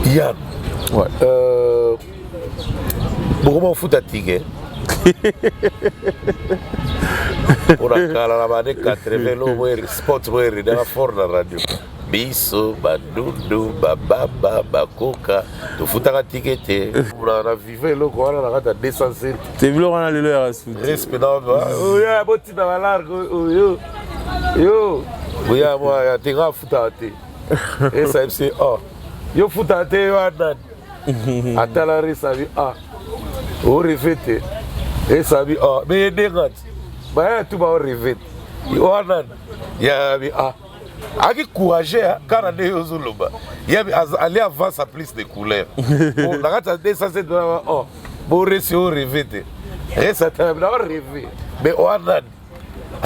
Yann. Ouais. Beaucoup de foot à Tigre. Pour la caravane 80 lots, sport, il y a fort la radio. Biso, Badundu, Bababa, Bakoka, tout foot à Tigre. On a vécu le quoi, on a 207. C'est vu on a le leur à sous. Respect dans oh ya botti dans la large yo. Yo. Oui, moi, tu as foot à Tigre. Et ça c'est oh. Yo foot à Tigre, yo anan. Attends la race, ça vie ah. On répète. Et ça dit, oh, mais il y a des gens qui ont rêvé. Il y a des gens qui ont courageux quand on est aux Zuluba. Il y a aller avant ça plus de couleurs. On a regardé ça, c'est oh, bon, réussir au rêvé. Et ça t'a rêvé. Mais on a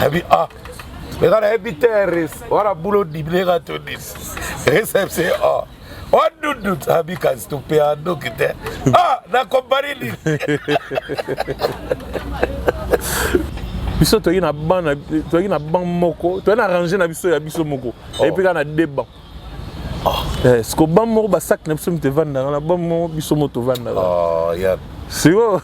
dit, ah, mais quand on a habité un reste, on a boulot d'ibné à Tunis. Et ça, c'est oh. On doute abi kan stopé à donc ah na compagnie biso toyi na ban moko to na ranger na biso ya biso moko et puis kana débat est-ce que ban moko ba sac na biso mte vanda na ban moko biso moto vanda oh ya c'est bon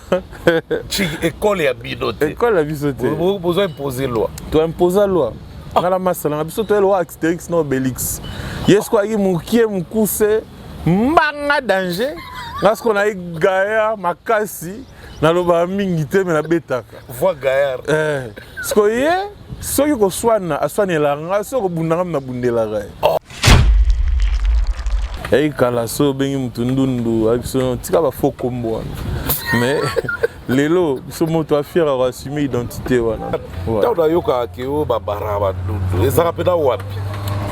école ya binoté école ya biso te vous besoin imposer loi to imposer loi ngala masala biso to loi Astérix no Obélix yesko ayi mukie mukuse mbanga danger parce qu'on a Gaillard makasi na loba mingi te me na betaka voix Gaillard sko ye soki ko swana aswanela nga soko bundanga na bundela ga ei kala so bengi mutundundu abiso tika ba fokombo mais lelo biso moto afira à assumer identité wana tauna yoka keo babaraba ndudu ezaka pena wapi.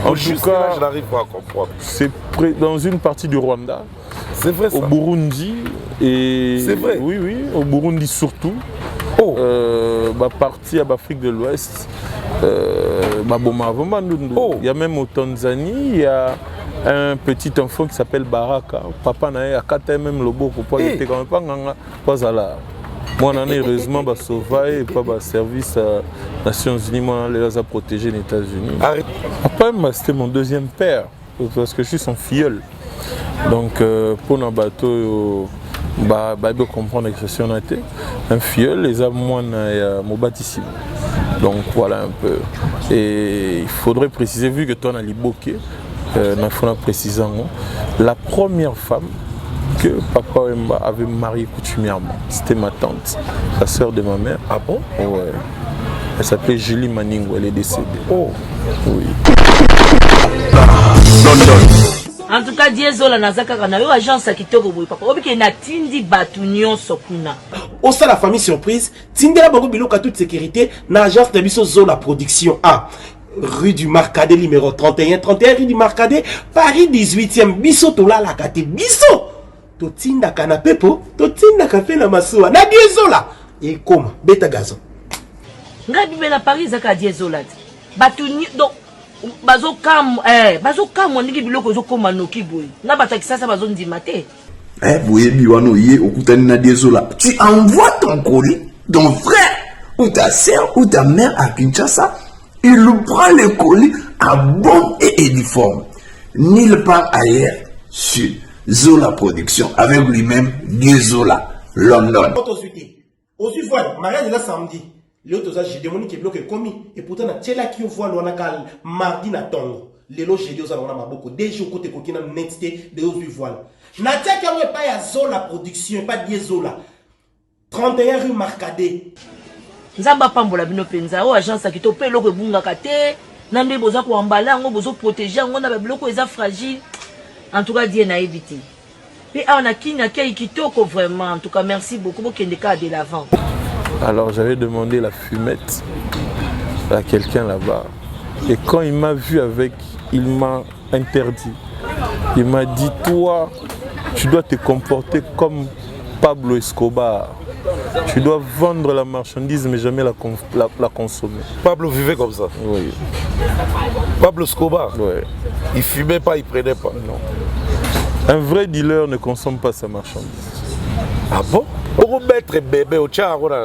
En tout cas, je n'arrive pas à comprendre. C'est dans une partie du Rwanda. C'est vrai ça. Au Burundi et c'est vrai. Oui oui, au Burundi surtout. Oh. Partie à l'Afrique de l'Ouest. Oh. Il y a même au Tanzanie, il y a un petit enfant qui s'appelle Baraka. Papa n'a pas même le beau pour pas être quand même pas à la. Moi, on a heureusement sauvé et pas service à Nations Unies. Moi, on les a protégés aux États-Unis. Après, c'était mon deuxième père parce que je suis son filleul. Donc, pour nos bateaux, je comprendre l'expression un filleul, les hommes, moi, mon bâtissime. Donc, voilà un peu. Et il faudrait préciser, vu que toi, on a liboqué, il faut préciser, la première femme que papa avait marié coutumièrement. C'était ma tante, la sœur de ma mère. Ah bon? Ouais. Elle s'appelait Julie Maningo, elle est décédée. Oh. Oui. En tout cas, Diezola Nazaka, on a eu agence qui te revoit. Papa, on a tindi batunion sokuna. Au sein de la famille surprise, Tindela Bango Biloka toute sécurité, na agence de Bisso Zola Production A. Rue du Marcadet numéro 31, 31 rue du Marcadet, Paris 18e, Bisso Tola la Kate, Bisso! Totinda canapé po, totinda café na masuwa, na Diezola! Et comme, bêta gazon. Ngabi bela Paris zaka Diezola. Batunion, donc, bazo kam ndiki biloko zo koma noki boy. Na batakisa sa bazo ndima te. Boye biwano yé okutani na Diezola. Tu envoies ton colis, ton frère ou ta sœur ou ta mère à Kinshasa, il prend le colis à bon et uniforme. Nulle part ailleurs sur Zola Production avec lui-même Diezola, London. Aujourd'hui, voilà, mariage là samedi. L'autre, j'ai demandé qu'il bloque commis. Et pourtant, na tchela qui voit l'onakal mardi na tongo. Lelo j'ai dit aux alona maboko. Déjà côté kokina netité de aujourd'hui voilà. Na tia qui a pas ya Zola Production, pas Diezola. 31 rue Marcadet. Nzamba pambola bino penza o agence qui to pe loko bunga kate. Nande boza ko embala ngo bozo protéger ngo na ba biloko eza fragile. En tout cas, Dieu n'a évité. Et on a qui n'a kitoko vraiment. En tout cas, merci beaucoup pour qu'il y ait des cas de l'avant. Alors, j'avais demandé la fumette à quelqu'un là-bas. Et quand il m'a vu avec, il m'a interdit. Il m'a dit, toi, tu dois te comporter comme Pablo Escobar. Tu dois vendre la marchandise mais jamais la consommer. Pablo vivait comme ça? Oui. Pablo Escobar? Oui. Il fumait pas, il prenait pas? Non. Un vrai dealer ne consomme pas sa marchandise. Ah bon? Pour mettre bébé au tchar, on a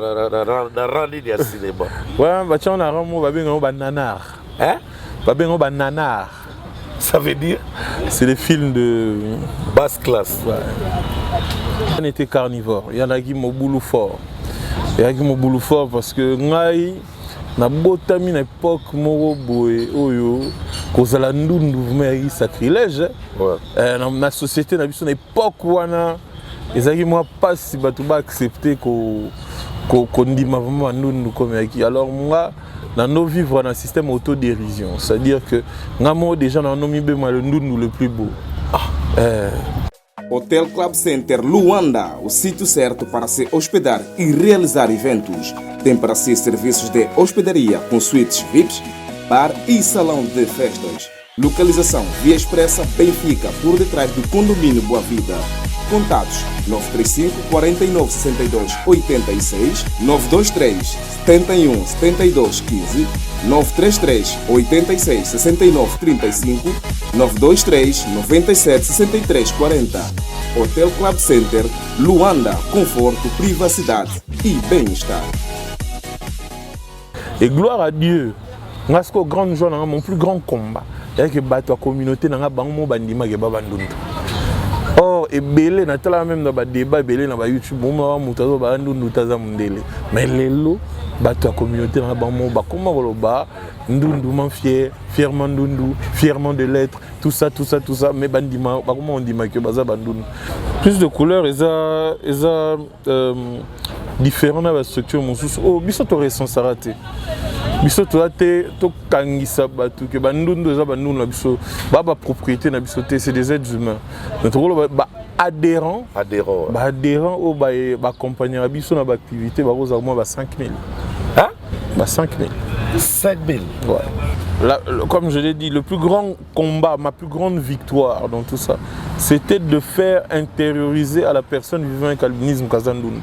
rendu le cinéma. Ouais, on a rendu un nanar. Hein? Un nanar. Ça veut dire? C'est des films de basse classe. Ouais. On était carnivore. Il y en a qui m'ont boulot fort. Il y en a qui m'ont boulot fort parce que ngai na botami na époque moko boye oyo kozala ndundu vraiment sacrilège. Ouais. Na société na biso na époque wana ezaki moi pas si bato ba accepter ko ndima vraiment ndundu comme yaki. Alors moi na no vivre dans un système autodérision, c'est-à-dire que ngamo déjà na no mibe le ndundu le plus beau. Hotel Club Center Luanda, o sítio certo para se hospedar e realizar eventos. Tem para si serviços de hospedaria com suítes VIPs, bar e salão de festas. Localização Via Expressa Benfica, por detrás do condomínio Boa Vida. Contatos 935 49 62 86, 923 71 72 15, 933 86 69 35, 923 97 63 40. Hotel Club Center Luanda, conforto, privacidade e bem-estar. Et gloire à Dieu, parce qu'au grand jour, mon plus grand combat, c'est que la communauté n'a pas de bandit. Or, et belé, na tala même dans le débat, belé dans YouTube, mais les lots, la communauté n'a pas de comment on va ndundu fier, fièrement ndundu, fièrement de l'être, tout ça, mais bandima, comment on dit que baza bandundu. Plus de couleurs, et ça différent dans la structure, mon sous. Oh, biso to ressensa raté. Biso to raté, to kangisa batu que bandundu za bandundu na biso, ba propriété na biso c'est des êtres humains. Notre rôle adhérent au ba accompagner biso na activité ba rosa moins ba 5000. Hein? Ba 5000. 5000. Ouais. Là, comme je l'ai dit, le plus grand combat, ma plus grande victoire dans tout ça, c'était de faire intérioriser à la personne vivant avec albinisme Kazandoun.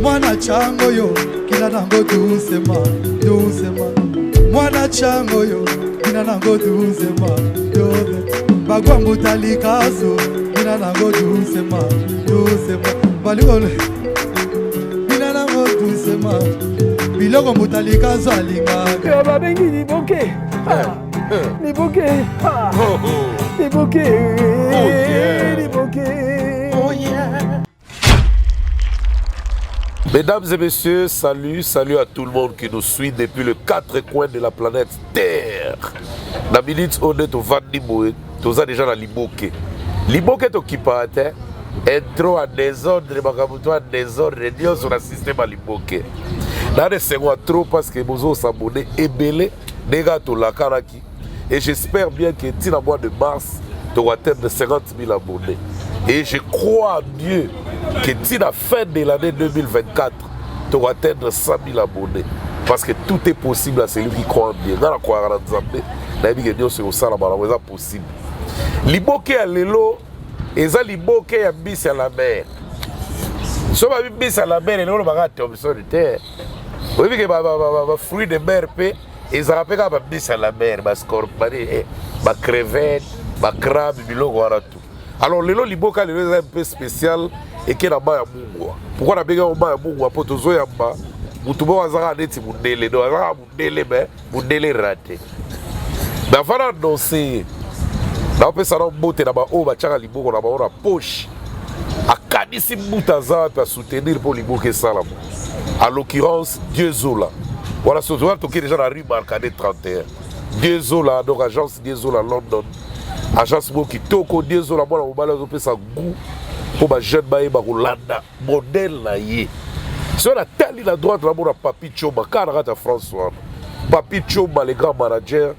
Mwana chango yo kina nango doucement mwana chango yo kina nango doucement bagwangu talikazo kina nango doucement balikole kina nango doucement biloko mutalikazo alinga babengi liboke liboke liboke liboke. Mesdames et messieurs, salut à tout le monde qui nous suit depuis les 4 coins de la planète Terre. La minute honnête au Vandimoué, tous ça déjà dans Liboke. Liboke est occupé, intro à désordre, Bakabuto à désordre, Dieu sur le système à Liboke. Dans les secondes trop parce que nous sommes abonnés et belés, des gars tout la Karaki. Et j'espère bien que d'ici le mois de mars, tu vas atteindre 50 000 abonnés. Et je crois en Dieu que d'ici la fin de l'année 2024, tu vas atteindre 100 000 abonnés. Parce que tout est possible à celui qui croit en Dieu. Dans la croix en Zambé, c'est possible. Liboke à l'élo, et ça liboke à bis à la mer. Si on a bis à la mer, et on va tomber sur le terre. Vous voyez que les fruits de mer, ils ont rappelé que bis à la mer, les scorpions, les crevettes, les crabes, les tout. Alors, le liboke est un peu spécial et qui est là-bas à Mungwa. Pourquoi on a besoin de Mungwa pour tous les gens? Mutubo azara neti mundele do azara mundele mais mundele raté. Mais avant d'annoncer, on peut s'en botter là-bas au bachara liboko là-bas on a poche. A kanisi mutaza pour soutenir pour liboke salam. À l'occurrence Dieu Zola. Voilà ce soir toqué déjà la rue Marcadet 31. Dieu Zola donc agence Dieu Zola London. Agence Moki Toko Dieu Zola moi on va peut ça goût pour ba jeune baé ba Rolanda modèle na yé. Si on a tali la droite, là, on a Papi Choma, Karata François. Papi Choma, les grands managers,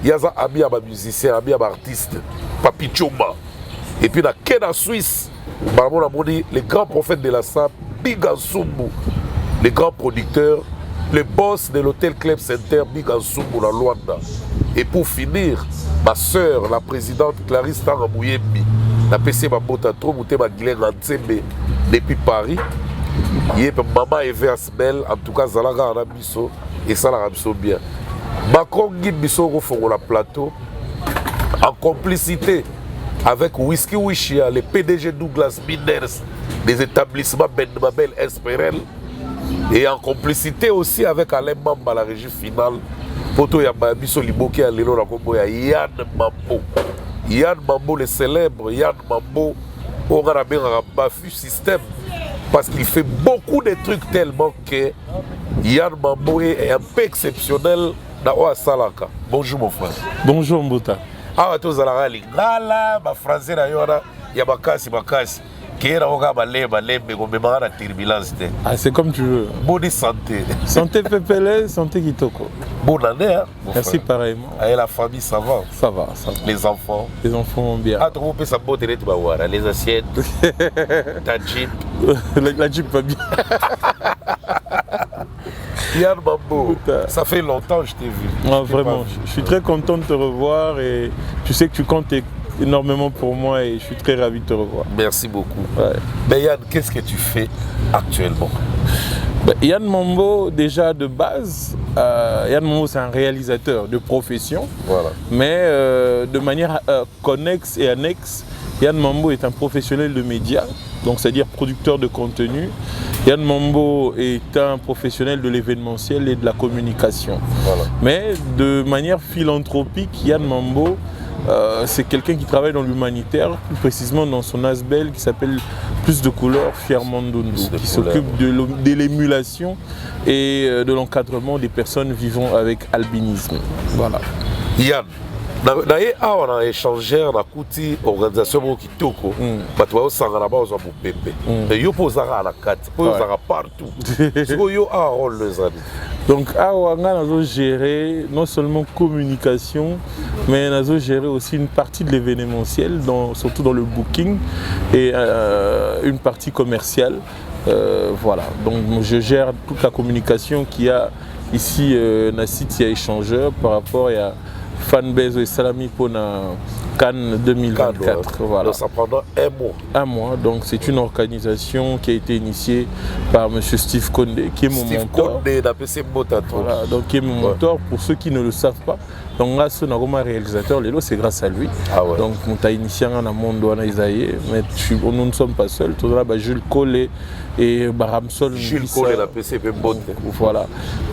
il y a un ami à ma musicien, ami à ma artiste, Papi Choma. Et puis, dans Kena Suisse, on a dit les grands prophètes de la SAP, Bigansumbu, les grands producteurs, le boss de l'hôtel Club Center, Bigansumbu, la Luanda. Et pour finir, ma soeur, la présidente Clarisse Tarambouyembi, la PC Mabota Tromouté Maguilène Ntsebe, depuis Paris. Maman Eve Asbel, en tout cas, Zalaga Arabiso et ça l'Arabiso bien. Macron guide Bisso au fond la plateau en complicité avec Whisky Wishia, le PDG Douglas Miners, des établissements Ben Mabel Esperel, et en complicité aussi avec Alain Mamba, la régie finale, Poto Yababiso Liboki à Lelo Rakombo, Yann Mambo. Yann Mambo, le célèbre Yann Mambo, on a bien un Bafu système, parce qu'il fait beaucoup de trucs tellement que Yann Mambo est un peu exceptionnel dans Ouassalaka. Bonjour mon frère. Bonjour Mbota. Ah, tu as la lingala, ma français na yona, ya bakasi. Kera oga baleba lembe ko memara na turbulence. Ah, c'est comme tu veux. Bonne santé. Santé Pépélé, santé Kitoko. Bonne année, hein. Merci pareillement. Et la famille, ça va? Ça va, ça va. Les enfants? Les enfants vont bien. Ah, tu peux ça beauté de Bawara, les assiettes, ta Jeep. La Jeep va bien. Yann Mambo, ça fait longtemps que je t'ai vu. Ah, vraiment, je suis très content de te revoir et tu sais que tu comptes énormément pour moi et je suis très ravi de te revoir. Merci beaucoup. Ouais. Mais Yann, qu'est-ce que tu fais actuellement? Yann Mambo, déjà de base, Yann Mambo c'est un réalisateur de profession, voilà. Mais de manière connexe et annexe, Yann Mambo est un professionnel de médias, donc c'est-à-dire producteur de contenu. Yann Mambo est un professionnel de l'événementiel et de la communication. Voilà. Mais de manière philanthropique, Yann Mambo, c'est quelqu'un qui travaille dans l'humanitaire, plus précisément dans son ASBEL qui s'appelle Plus de couleurs, Fièrement Ndondo, qui s'occupe de l'émulation et de l'encadrement des personnes vivant avec albinisme. Voilà. Yann, on a échangé dans la organisation qui toko, bato ba osanga na ba ozo bopembe. Mais yo posara à la carte, posara partout. Yo a un rôle les amis. Donc on a géré non seulement communication, mais on a géré aussi une partie de l'événementiel, surtout dans le booking et une partie commerciale. Voilà, donc je gère toute la communication qu'il y a ici dans site échangeur par rapport à Fanbase et Salami pour la Cannes 2024. Voilà. Donc ça prendra un mois. Un mois, donc c'est une organisation qui a été initiée par M. Steve Condé, qui est mon mentor. Voilà, donc qui est mon mentor, pour ceux qui ne le savent pas. Donc là, ce réalisateur, c'est grâce à lui. Ah ouais. Donc on a initié un monde mais nous ne sommes pas seuls. Tout là, Jules Collet et Baramsol. Jules Collet, la PCP Bonne. Voilà.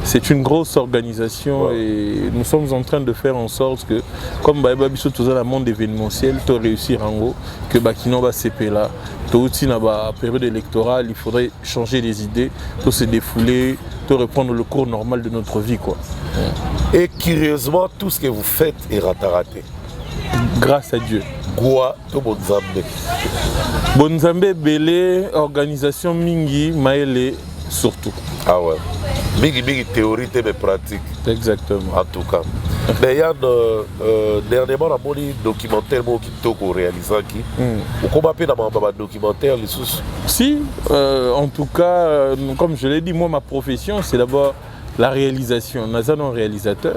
C'est une grosse organisation et nous sommes en train de faire en sorte que, comme Babiso, tout le monde événementiel, tu réussir en gros, que Bakino va CP là. Tout aussi dans la période électorale, il faudrait changer les idées, tout se défouler, tout reprendre le cours normal de notre vie, quoi. Et curieusement, tout ce que vous faites est raté. Grâce à Dieu. Goua, tout Bonzambe. Bonzambe, Belé, organisation Mingi, Maëlé, surtout. Ah ouais. Mingi théorie, mais pratique. Exactement. En tout cas. Mais Yann, dernièrement, on a mon documentaire qui est réalisé. Comment on appelle un documentaire? Si, en tout cas, comme je l'ai dit, moi, ma profession, c'est d'abord la réalisation. Nous sommes un réalisateur.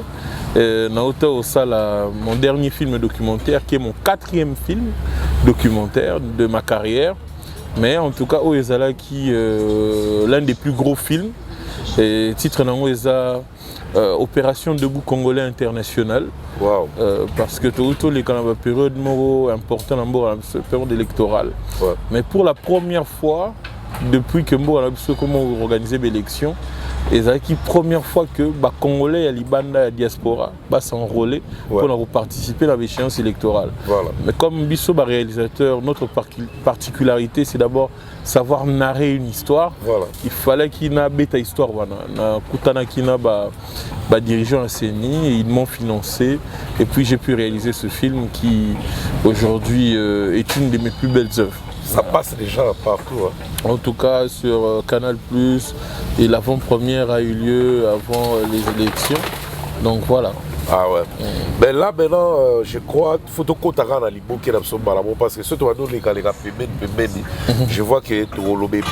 Mon dernier film documentaire, qui est mon 4e film documentaire de ma carrière. Mais en tout cas, l'un des plus gros films. Et titre Opération Debout Congolais International. Wow. Parce que tout les période importante dans la période électorale. Ouais. Mais pour la première fois, depuis que Mbo a comment organiser l'élection, et c'est la première fois que les Congolais et les diaspora s'enrôler pour participer à l'échéance électorale. Voilà. Mais comme Bisso réalisateur, notre particularité, c'est d'abord savoir narrer une histoire. Voilà. Il fallait qu'il y ait une bête histoire. Dirigeant à CENI, ils m'ont financé et puis j'ai pu réaliser ce film qui aujourd'hui est une de mes plus belles œuvres. Ça passe déjà partout. Hein. En tout cas sur Canal+, et l'avant-première a eu lieu avant les élections. Donc voilà. Ah ouais. Mais là maintenant, je crois qu'il faut que tu aies parce que surtout je vois que tu as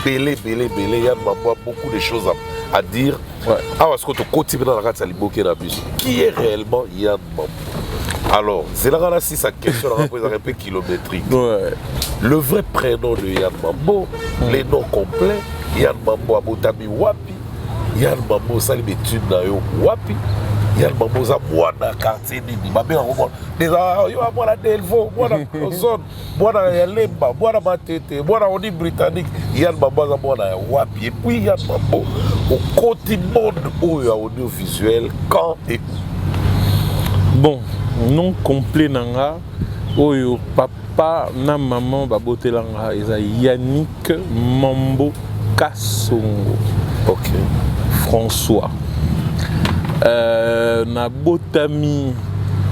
il y a beaucoup de choses à dire. Qui est réellement Yann Mambo? Alors, c'est là si sa question un peu kilométrique. Ouais. Le vrai prénom de Yann Mambo, les noms complets, Yann Mambo Abotami Wapi, Yann Mambo Salibetude Nayo Wapi, il y a le mamosa mwana quartier nini babenga ko déjà yo mwana Delvaux mwana zone mwana ya Lemba mwana Matete mwana Oni britannique il y a le mamosa mwana ya wapi et puis il y a le mambo au côté monde audiovisuel quand et bon non complet nanga oyo papa na maman babotelanga eza Yannick Mambo Kasongo. OK. François. Na botami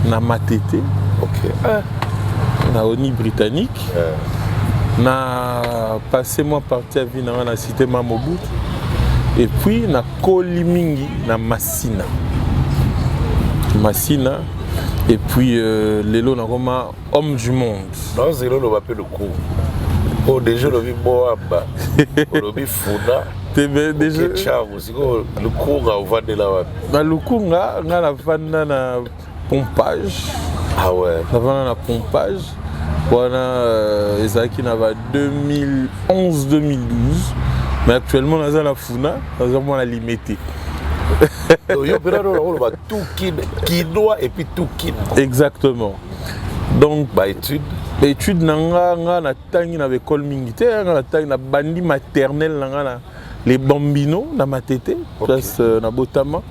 na Matete. OK. Na Oni britannique. Na passé moi parti à vie dans la cité Mamobut. Et puis na Kolimingi na Massina. Massina. Et puis Lelo na Roma homme du monde. Non, c'est là le appelle le coup. Oh déjà le Moamba. Le Funa. Déjà le cours au Vandela. Na lukunga nga na vanda na pompage. Ah ouais. Na vanda na pompage. Wana ezaki na ba 2011-2012. Mais actuellement naza na Funa, naza moi na limité. Yo perano on va tout quinoa et puis tout kin. Exactement. Donc ba étude nanga nga na tangi na école mingi nga na tangi na bandi maternelle nga na les bambinos na Matete, place na Botama.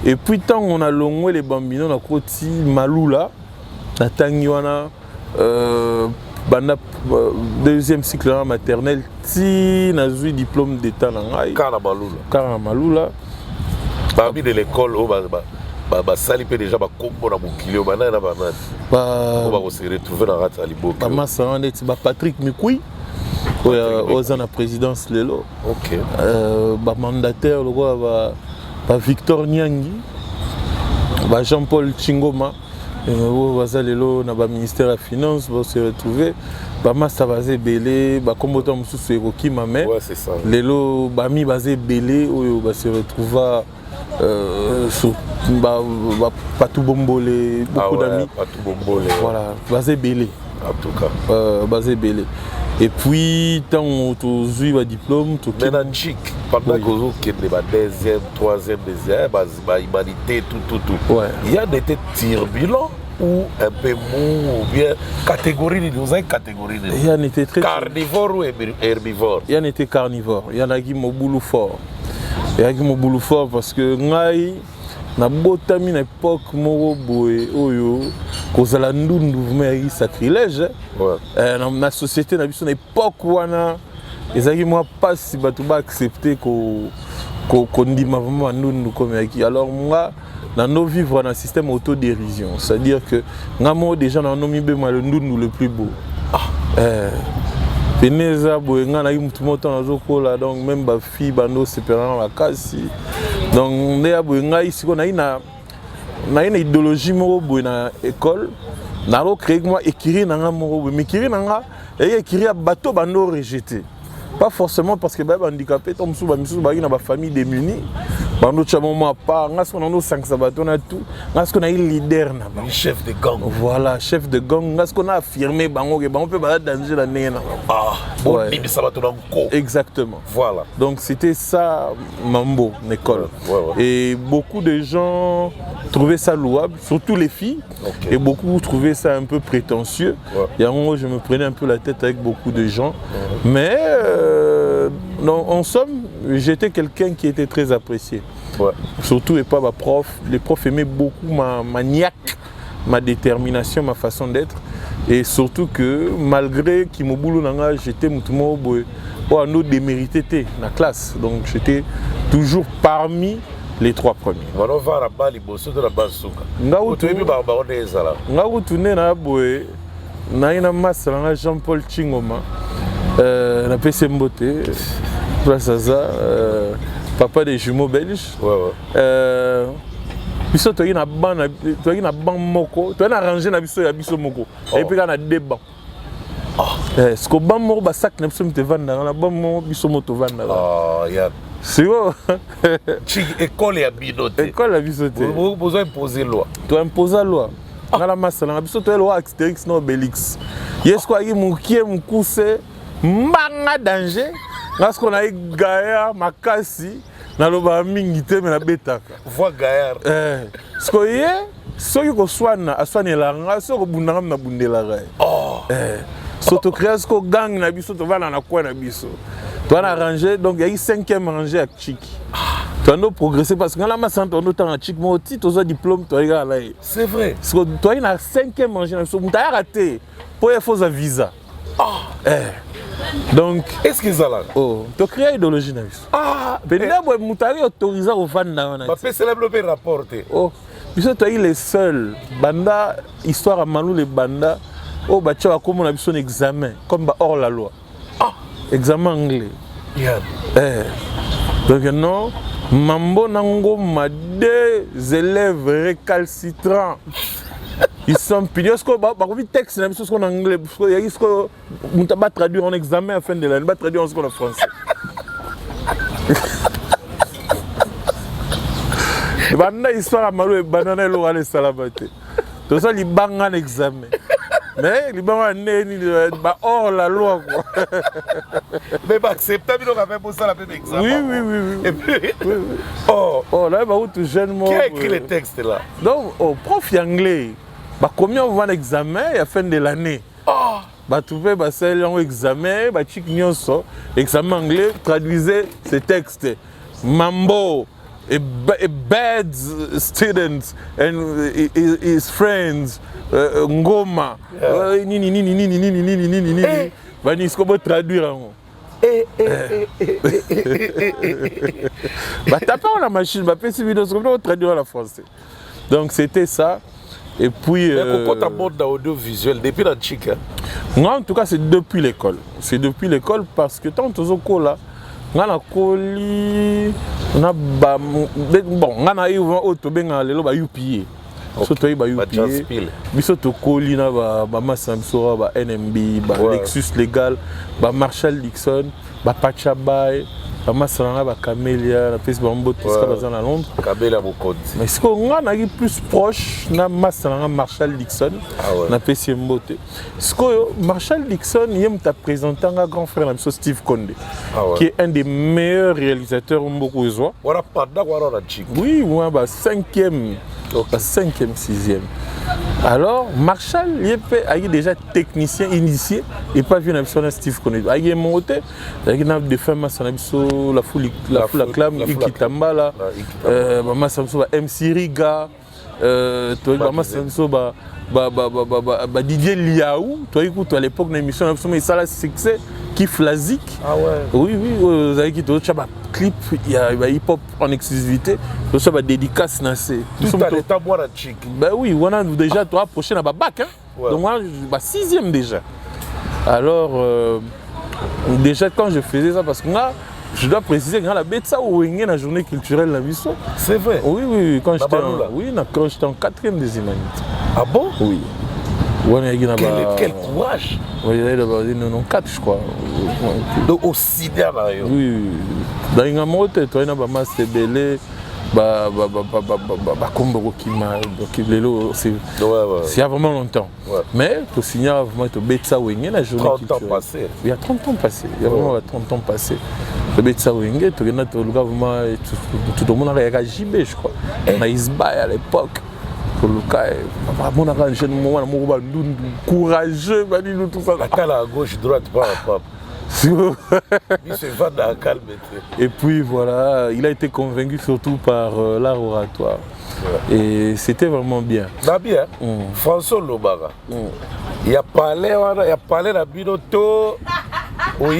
Et puis tant on a longé les bambinos na koti Malula na tangi wana banda deuxième cycle na maternelle ti na zui diplôme d'état na ngai Kana Malula parmi de l'école au ba sali pe déjà ba kombo na mokili o bana na banane ba se retrouver na rata liboki ba masa wana ti ba Patrick Mikui oza na présidence lelo. OK. Ba mandataire le ba Victor Nyangi ba Jean-Paul Chingoma baza lelo na ba ministère de la finance va se retrouver ba masa bazé belé ba komboto mususu ekoki mame. Ouais, c'est ça. Lelo ba mi bazé belé oyo ba se retrouver sur Patou Bombolé, beaucoup d'amis. Patou Bombolé. Voilà, basé belé. En tout cas. Basé belé. Et puis, tant qu'on a eu un diplôme, maintenant, pendant que vous avez la deuxième, troisième, la humanité, tout. Ouais. Il y a des turbulents ou un peu mou, ou bien catégorie, nous avons catégorie. Il y en était très carnivore ou herbivore? Il y en était carnivore. Il y en a qui m'ont boulot fort. Il y a qui m'ont boulot fort parce que ngai na botami na époque moko boye oyo kozala ndundu vraiment sacrilège. Ouais. Na société na biso na époque wana ezaki moi pas si bato ba accepter ko ndima vraiment ndundu comme yaki. Alors moi na no vivre dans un système autodérision, c'est-à-dire que ngamo déjà na no mibe le ndundu le plus beau. Peneza boyenga na mutu moto nazokola donc même ba fille bando séparant la kasi donc ndeya boyenga ici ko na ina idéologie moko boye na école na ro créer moi écrire nanga moko mais écrire nanga et écrire bateau bando rejeté pas forcément parce que ba handicapé tom sou ba misu ba na ba famille démunie bando chamoma pas ngasko na no 500 bateau na tout ngasko na leader na ba chef de gang. Voilà, chef de gang ngasko na affirmer bango que bango peut ba danger la nena. Bon, ouais. Ça va tout dans le exactement. Voilà. Donc c'était ça Mambo l'école. Ouais. Et beaucoup de gens trouvaient ça louable, surtout les filles. Okay. Et beaucoup trouvaient ça un peu prétentieux. Ouais. Et en gros, je me prenais un peu la tête avec beaucoup de gens. Ouais. Mais non, en somme, j'étais quelqu'un qui était très apprécié. Ouais. Surtout et pas ma prof. Les profs aimaient beaucoup ma maniaque, ma détermination, ma façon d'être. Et surtout que malgré que mon boulot j'étais mutumo en autre démérité dans la classe. Donc j'étais toujours parmi les trois premiers. On va à Bali, bosso de la base. Na Jean-Paul Chingoma, na PC Mbote, place à ça, papa des jumeaux belges. Biso to na ban moko to na ranger na biso ya biso moko et puis na deux bancs. Est-ce que ban moko ba sac na biso mte vanda na ban moko biso moto vanda. Ya. C'est bon. École ya binoté. École ya bisoté. Vous besoin imposer loi. Tu imposes la loi. Ngala masala na biso to loi Astérix no Obélix. Yesko aki mukie mukuse mbanga danger. Ngasko na Gaïa makasi. Na loba mingi te me na betaka. Voix Gaillard. Skoye, soki ko swana aswanela nga, soko bundanga na bundela. S'autocréer ko gang na biso to vana na coin na biso. Tu as arrangé donc il y a eu 5e rangée avec Chiki. Tu as progressé parce que là ma santé on a Chiki mon titre aux diplôme tu regardes là. C'est vrai. Parce que toi il a 5e rangée na biso, tu as raté pour il faut un visa. Donc est-ce qu'ils là? Oh, tu crées idéologie na biso. Là moi mutari autorisé au vanda na. Ba pese la bloquer rapporté. Oh, biso tu es les seuls banda histoire à Malou les banda. Oh, bah, tu as comme on a besoin d'examen, comme bah, hors la loi. Examen anglais. Donc, non, Mambo Nango m'a 2 élèves récalcitrants. Ils sont piliers. Parce que, bah, le texte, c'est en anglais. Il y a ce qu'on va traduire en examen à la fin de l'année, on va traduire en français. Banda histoire à Malou et banana l'oral et salabate. Tout ça, ils bangent en examen. Mais les gens sont hors la loi. Mais acceptable, ils ont fait pour ça la même examen. Oui. Et puis, là, tout jeune. Qui a écrit les textes là? Donc, prof anglais, combien on va l'examen à la fin de l'année? Tu fais un examen, examen anglais, traduisez ces textes. Mambo. A bad student and his friends, Ngoma, Vanisco traduire. T'as pas la machine, traduire en français. Donc c'était ça. Et puis. Pourquoi tu abordes dans l'audiovisuel depuis la chica? Moi, en tout cas, c'est depuis l'école. C'est depuis l'école parce que tant que tu là. Ngana koli na ba bon ngana iwa otobenga lelo ba UPA so to ba UPA biso to koli na ba Masamsora ba NMB ba Lexus Legal ba Marshall Dixon ba Pachabay ba Masalanga ba Camélia na pesi ba mboto ska bazana na Londres Camélia Bokoti mais ce qu'on ngana qui plus proche na Masalanga Marshall Dixon na pesi mbote ce que Marshall Dixon il t'a présenté un grand frère na Steve Condé qui est un des meilleurs réalisateurs mbokozoa wala pada wala na chic oui moi ba 5e 6e. Alors, Marshall, il est déjà technicien initié et pas vu dans Steve Condé. Il est monté, il a des femmes, la foule acclame, Ikitamba, là, MC Riga, Didier Liaou, à l'époque de l'émission, mais ça a succès. Kiff Lazik. Oui, vous avez dit que tu as un clip, il y a hip-hop en exclusivité, tu as une dédicace. Tout à l'état, moi, la chic. Ben oui, on a déjà approché dans le bac. Donc, moi, 6e déjà. Alors, déjà, quand je faisais ça, parce que moi, je dois préciser que la bête, ça, où il y a une journée culturelle la vie. C'est vrai. Oui, quand j'étais en 4e des humanités. Ah bon? Oui. Quel courage! Oui, il y a 94, je crois. Donc, au cinéma, oui. Dans une moto, tu as un master belé, c'est il y a vraiment longtemps. Mais pour signer, il y a 30 ans passés. Il y a 30 ans passés. Il y a vraiment 30 ans passés. Tout le monde a réagi, je crois. On a Isba à l'époque. Courageux, tout ça. La cale à gauche, droite, pas. Et puis voilà, il a été convaincu surtout par l'art oratoire. Et c'était vraiment bien. Bien. François Lobara. Il a parlé de Binoto. Au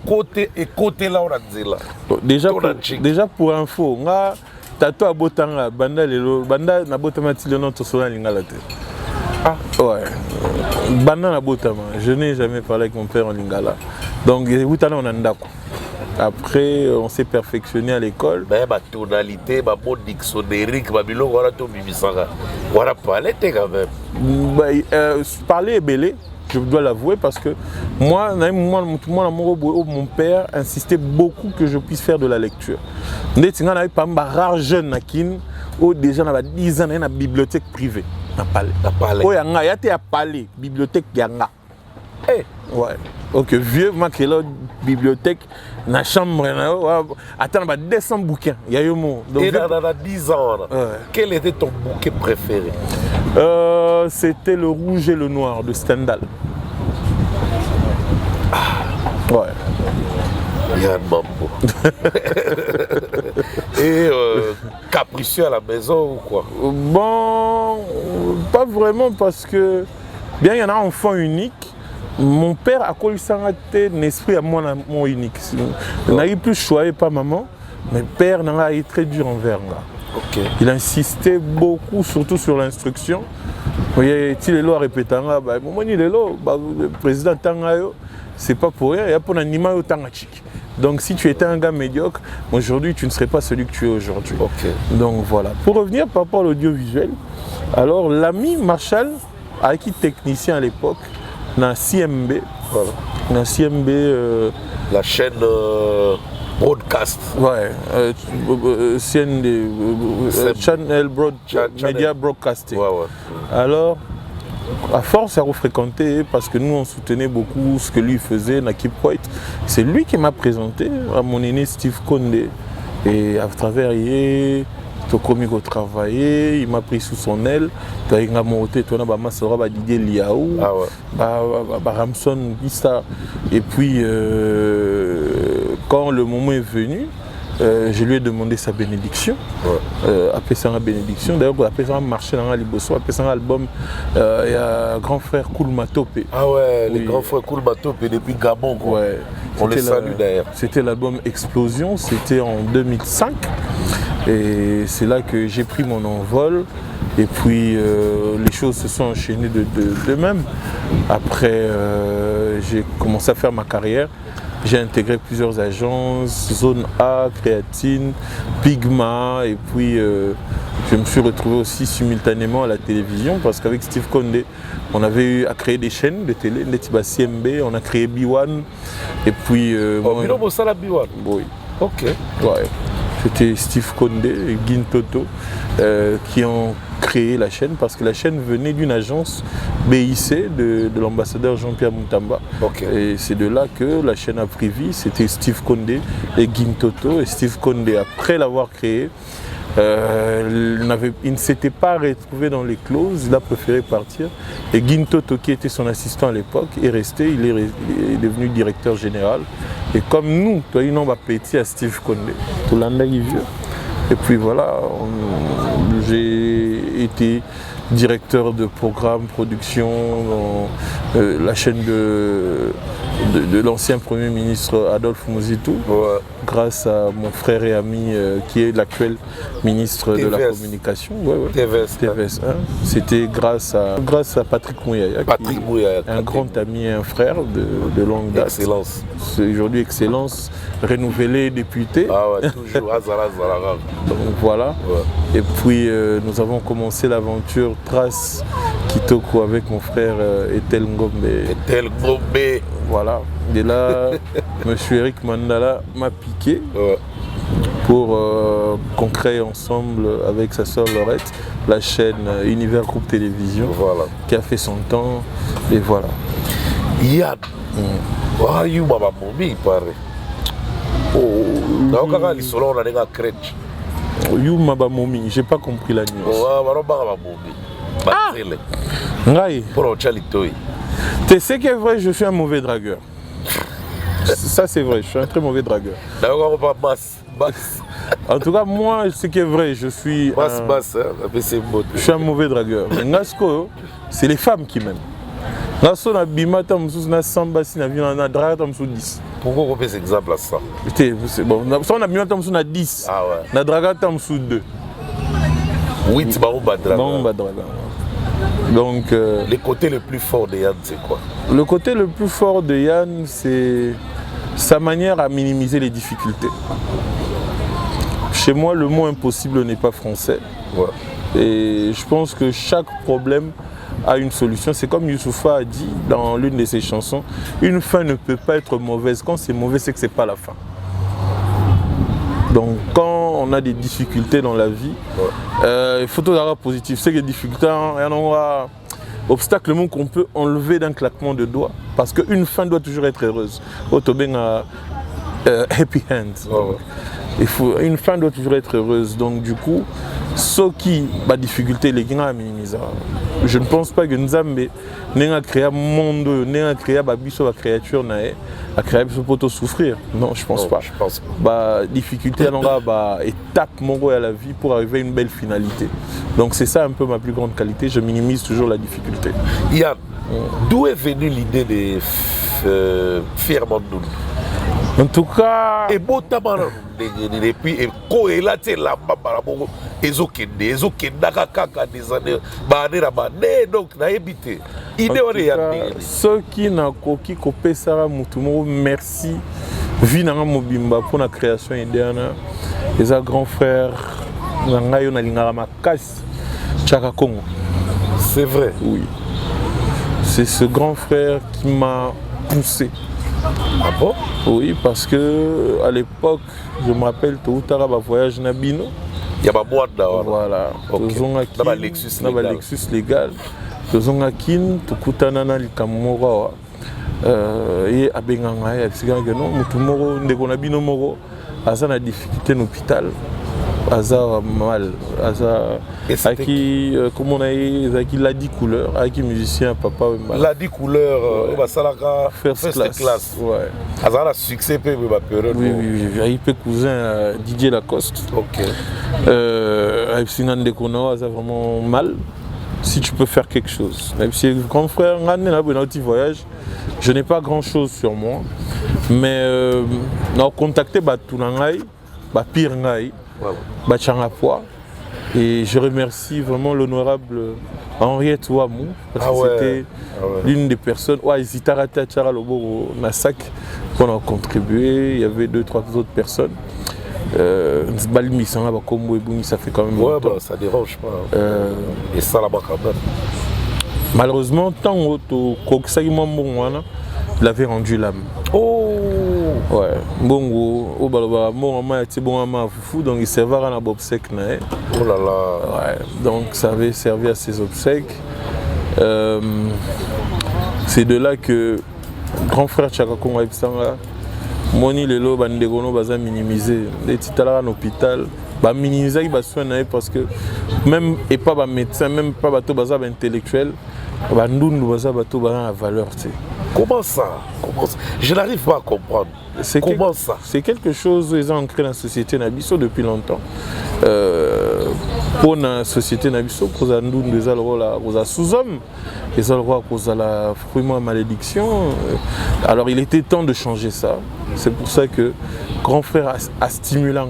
côté là, déjà pour info, Tato a botanga banda na botama tileno to sona lingala te. Ouais. Banda na botama, je n'ai jamais parlé avec mon père en lingala. Donc utana on andako. Après on s'est perfectionné à l'école. Ba tonalité, ba mot dictionnaire, ba bilo wala to bibisanga. Wala parler quand même. Parler est belé. Je dois l'avouer parce que moi, mon père insistait beaucoup que je puisse faire de la lecture. Il y a pas rare jeune qui ont déjà 10 ans dans la bibliothèque privée. Il y a palais. Bibliothèque Yanga. Ouais. Ok, vieux, ma bibliothèque, na chambre, attends, 200 bouquins. Il y a eu mon. Et dans 10 ans, quel était ton bouquin préféré? C'était Le Rouge et le Noir de Stendhal. Ouais. Yann Mambo. Et capricieux à la maison ou quoi? Bon, pas vraiment parce que, bien il y en a un enfant unique. Mon père a connu ça un esprit à mon unique. Il n'a eu plus choisi pas maman, mais père n'a été très dur envers moi. Okay. Il insistait beaucoup, surtout sur l'instruction. Vous voyez, il est là à répéter, le président Tangayo, c'est pas pour rien, il y a pour un animal au Tangachik. Donc si tu étais un gars médiocre, aujourd'hui tu ne serais pas celui que tu es aujourd'hui. Okay. Donc voilà. Pour revenir par rapport à l'audiovisuel, alors l'ami Marshall, avec qui technicien à l'époque, dans CMB, voilà. Dans CMB, la chaîne broadcast. Ouais, CND, Channel Media Broadcasting. Ouais, ouais. Alors, à force à refréquenter, parce que nous on soutenait beaucoup ce que lui faisait, Nakip White, c'est lui qui m'a présenté à mon aîné Steve Condé. Et à travers hier, Tokomi a travaillé, il m'a pris sous son aile. Il m'a monté, Didier Liaou, Ramson, et puis quand le moment est venu, je lui ai demandé sa bénédiction. Après ça, bénédiction. D'ailleurs, après ça, marché dans l'Ibosso, après ça, album, il y a grand frère Koul Matopé. Ah ouais, les grands frères Koul Matopé depuis Gabon. Quoi. Ouais. On les salue d'ailleurs. C'était l'album Explosion, c'était en 2005. Et c'est là que j'ai pris mon envol. Et puis les choses se sont enchaînées de même. Après, j'ai commencé à faire ma carrière. J'ai intégré plusieurs agences, Zone A, Créatine, Pigma, et puis je me suis retrouvé aussi simultanément à la télévision parce qu'avec Steve Condé, on avait eu à créer des chaînes de télé, Netiba CMB, on a créé B1, et puis... B1 oui. Ok. Ouais. C'était Steve Condé et Guin Toto qui ont créé la chaîne parce que la chaîne venait d'une agence BIC de l'ambassadeur Jean-Pierre Moutamba. Okay. Et c'est de là que la chaîne a pris vie. C'était Steve Condé et Guin Toto. Et Steve Condé, après l'avoir créé, il ne s'était pas retrouvé dans les clauses, il a préféré partir. Et Guin Toto, qui était son assistant à l'époque, est resté, il est devenu directeur général. Et comme nous, il a petit à Steve Condé, tout l'année vieux. Et puis voilà, j'ai été directeur de programme, production dans la chaîne de l'ancien Premier ministre Adolphe Mouzitou, grâce à mon frère et ami qui est l'actuel ministre de la Communication. TVS 1. C'était grâce à Patrick Mouyaya, un grand ami et un frère de longue date. Excellence. C'est aujourd'hui Excellence, renouvelé député. Ah ouais, toujours Azara. Donc voilà. Ouais. Et puis nous avons commencé l'aventure Trace Kitoko avec mon frère Etel Ngombe. Voilà. Et là, M. Eric Mandala m'a piqué pour qu'on crée ensemble avec sa soeur Laurette la chaîne Univers Groupe Télévision qui a fait son temps. Et voilà. Yann, you mama momi pare. You mama momi, j'ai pas compris la nuance. Ngai. Tu sais que est vrai, je suis un mauvais dragueur. Ça c'est vrai, je suis un très mauvais dragueur. En tout cas, moi, ce qui est vrai, je suis un mauvais dragueur. Mais Ngasko, c'est les femmes qui m'aiment. Ngasko na bimata msous na samba si na vina na draga msous 10. Pourquoi on fait cet exemple à ça? C'est bon, on a bimata msous na 10. Ah ouais. Na draga msous 2. 8 barouba draga. Donc, le côté le plus fort de Yann, c'est quoi? Le côté le plus fort de Yann, c'est sa manière à minimiser les difficultés. Chez moi, le mot impossible n'est pas français. Ouais. Et je pense que chaque problème a une solution. C'est comme Youssoufa a dit dans l'une de ses chansons, une fin ne peut pas être mauvaise. Quand c'est mauvais, c'est que ce n'est pas la fin. Donc quand on a des difficultés dans la vie, il faut tout avoir positif. C'est que les difficultés, obstacle qu'on peut enlever d'un claquement de doigts, parce qu'une fin doit toujours être heureuse. Autobéna happy hands. Une fin doit toujours être heureuse. Donc du coup, ce qui a difficulté, les gens à minimiser. Je ne pense pas que Nzambe n'ait créé un monde, n'ait créé une créature, a créé pour souffrir. Non, je pense pas. Je pense pas. Bah, difficulté, étape à la vie pour arriver à une belle finalité. Donc c'est ça un peu ma plus grande qualité. Je minimise toujours la difficulté. Yann, d'où est venue l'idée de Fier Mandoundou? En tout cas, et puis et là c'est la baba ezokende kaka des années donc na habité idée on est ceux qui n'a koki kopesara mutumo merci vinanga mobimba pour la création idéana les grands frères nanga yo na lingara makasi Chaka Congo. C'est vrai. Oui. C'est ce grand frère qui m'a poussé. Ah bon? Oui, parce que à l'époque, je me rappelle tout à l'heure, voyage Nabino. Il y a pas voilà. Okay. Lexus légal. Tozongakin, tukutanana likamora. Et abenganga ya siganga non, mutumoro ndeko Nabino moro azana difficulté l'hôpital. Aza mal, Aza qui comment on a qui l'a dit couleur, qui musicien papa l'a dit couleur Salaka first class. Ouais. Aza a succès peu ma période. Oui, il peut cousin Didier Lacoste. OK. Sinan de Kono Aza vraiment mal. Si tu peux faire quelque chose. Même si grand frère voyage, je n'ai pas grand chose sur moi, mais on a contacté Batunangai, Pire Ngai. Bachangapoi. Et je remercie vraiment l'honorable Henriette Ouamou parce que c'était l'une des personnes. Zitarata Tchara Lobo Nassak qu'on a contribué. Il y avait 2-3 autres personnes. Ça fait quand même longtemps. Bah, ça dérange pas. Et ça là-bas quand même. Malheureusement, tant il avait rendu l'âme. Oh! Ouais. Bongo, au balaba, mon maman était bon à foufou, donc il servait à la obsèque. Oh là là! Ouais. Donc ça avait servi à ses obsèques. C'est de là que grand frère Chaka Congo Ipsanga, Moni Lelo, Bandegono, Baza minimisé. Les titulaires à l'hôpital, minimiser les soins parce que même et pas un médecin, même pas bateau baza intellectuel, Bandoun baza bateau baza la valeur. Comment ça? Je n'arrive pas à comprendre. Comment ça? C'est quelque chose qui est ancré dans la société Nabiso depuis longtemps. Pour la société Nabiso, pour les sous-hommes, les alrois pour la malédiction. Alors il était temps de changer ça. C'est pour ça que grand frère a stimulé.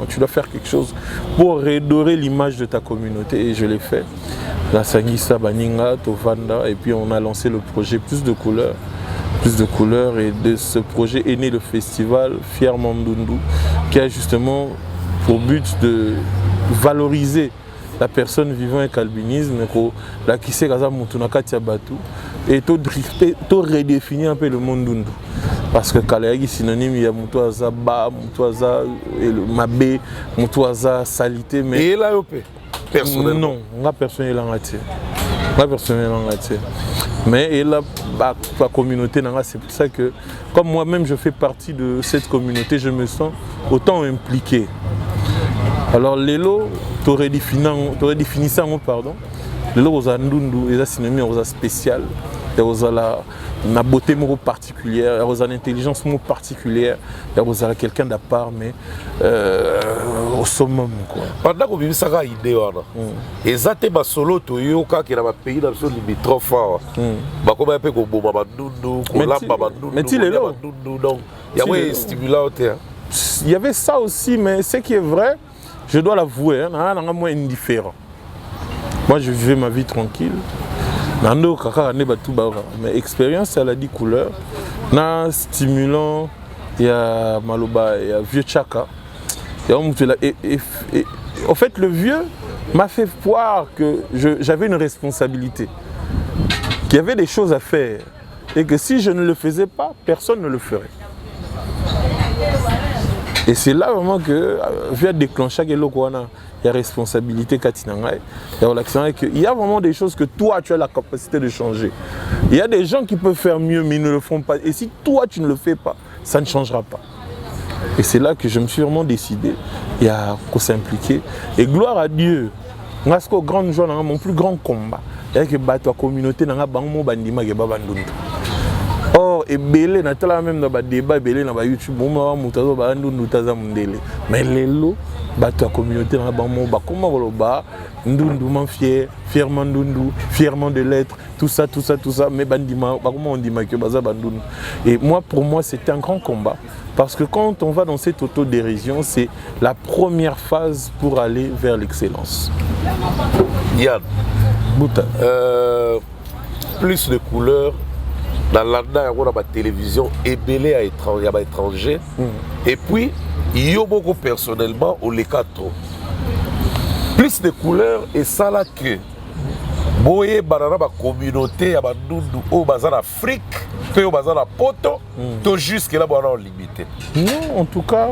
Tu dois faire quelque chose pour redorer l'image de ta communauté. Et je l'ai fait. La Sangisa, Baninga, Tovanda, et puis on a lancé le projet Plus de couleurs, et de ce projet est né le festival Fier Mandoundou qui a justement pour but de valoriser la personne vivant avec albinisme, la qui sait et de redéfinir un peu le Mandoundou. Parce que Kalayagi synonyme, il y a Moutouaza Ba, Moutouaza Mabé, Moutouaza Salité. Mais et l'AOP personnellement? Non, on a personnel en atier. Mais la communauté, c'est pour ça que, comme moi-même je fais partie de cette communauté, je me sens autant impliqué. Alors, Lelo, tu aurais défini ça, pardon. Lelo, on a Ndundu, il y a synonyme, on a spécial, il y a la beauté particulière, il y a l'intelligence particulière, il y a quelqu'un d'à part, mais au summum. Pendant que vous avez une idée, et ça, c'est solo, tu as un pays dans le limitrophe. Il y avait ça aussi, mais ce qui est vrai, je dois l'avouer, je suis indifférent. Moi, je vivais ma vie tranquille. Mais expérience, elle a dit couleur. Na stimulant, il y a Maloba, il y a vieux Chaka. En fait, le vieux m'a fait voir que j'avais une responsabilité, qu'il y avait des choses à faire et que si je ne le faisais pas, personne ne le ferait. Et c'est là vraiment que vient déclencher il y a responsabilité Katinangai. Il y a vraiment des choses que toi, tu as la capacité de changer. Il y a des gens qui peuvent faire mieux, mais ils ne le font pas. Et si toi, tu ne le fais pas, ça ne changera pas. Et c'est là que je me suis vraiment décidé. Il y a qu'à s'impliquer. Et gloire à Dieu. Parce qu'au grand jour, mon plus grand combat, il y a que la communauté n'a pas bandima qui ba bandundu. Or, et belé na tala même dans le débat belé na YouTube, bon mutazo ba ndundu taza mundele. Mais lelo bato la communauté n'a pas ba comment on ba ndundu man fièrement ndundu, fièrement de l'être, tout ça. Mais bandima ba comment on dit que baza bandundu. Et moi pour moi c'était un grand combat. Parce que quand on va dans cette autodérision, c'est la première phase pour aller vers l'excellence. Yann, Bouta. Plus de couleurs dans l'anda, il y a la télévision ébélée à étranger. Et puis, il y a beaucoup personnellement, on les quatre. Plus de couleurs et ça là que boye banana ba communauté ya bandundu au bazar Afrique pe au bazar poto to jusque là on limité. Non, en tout cas,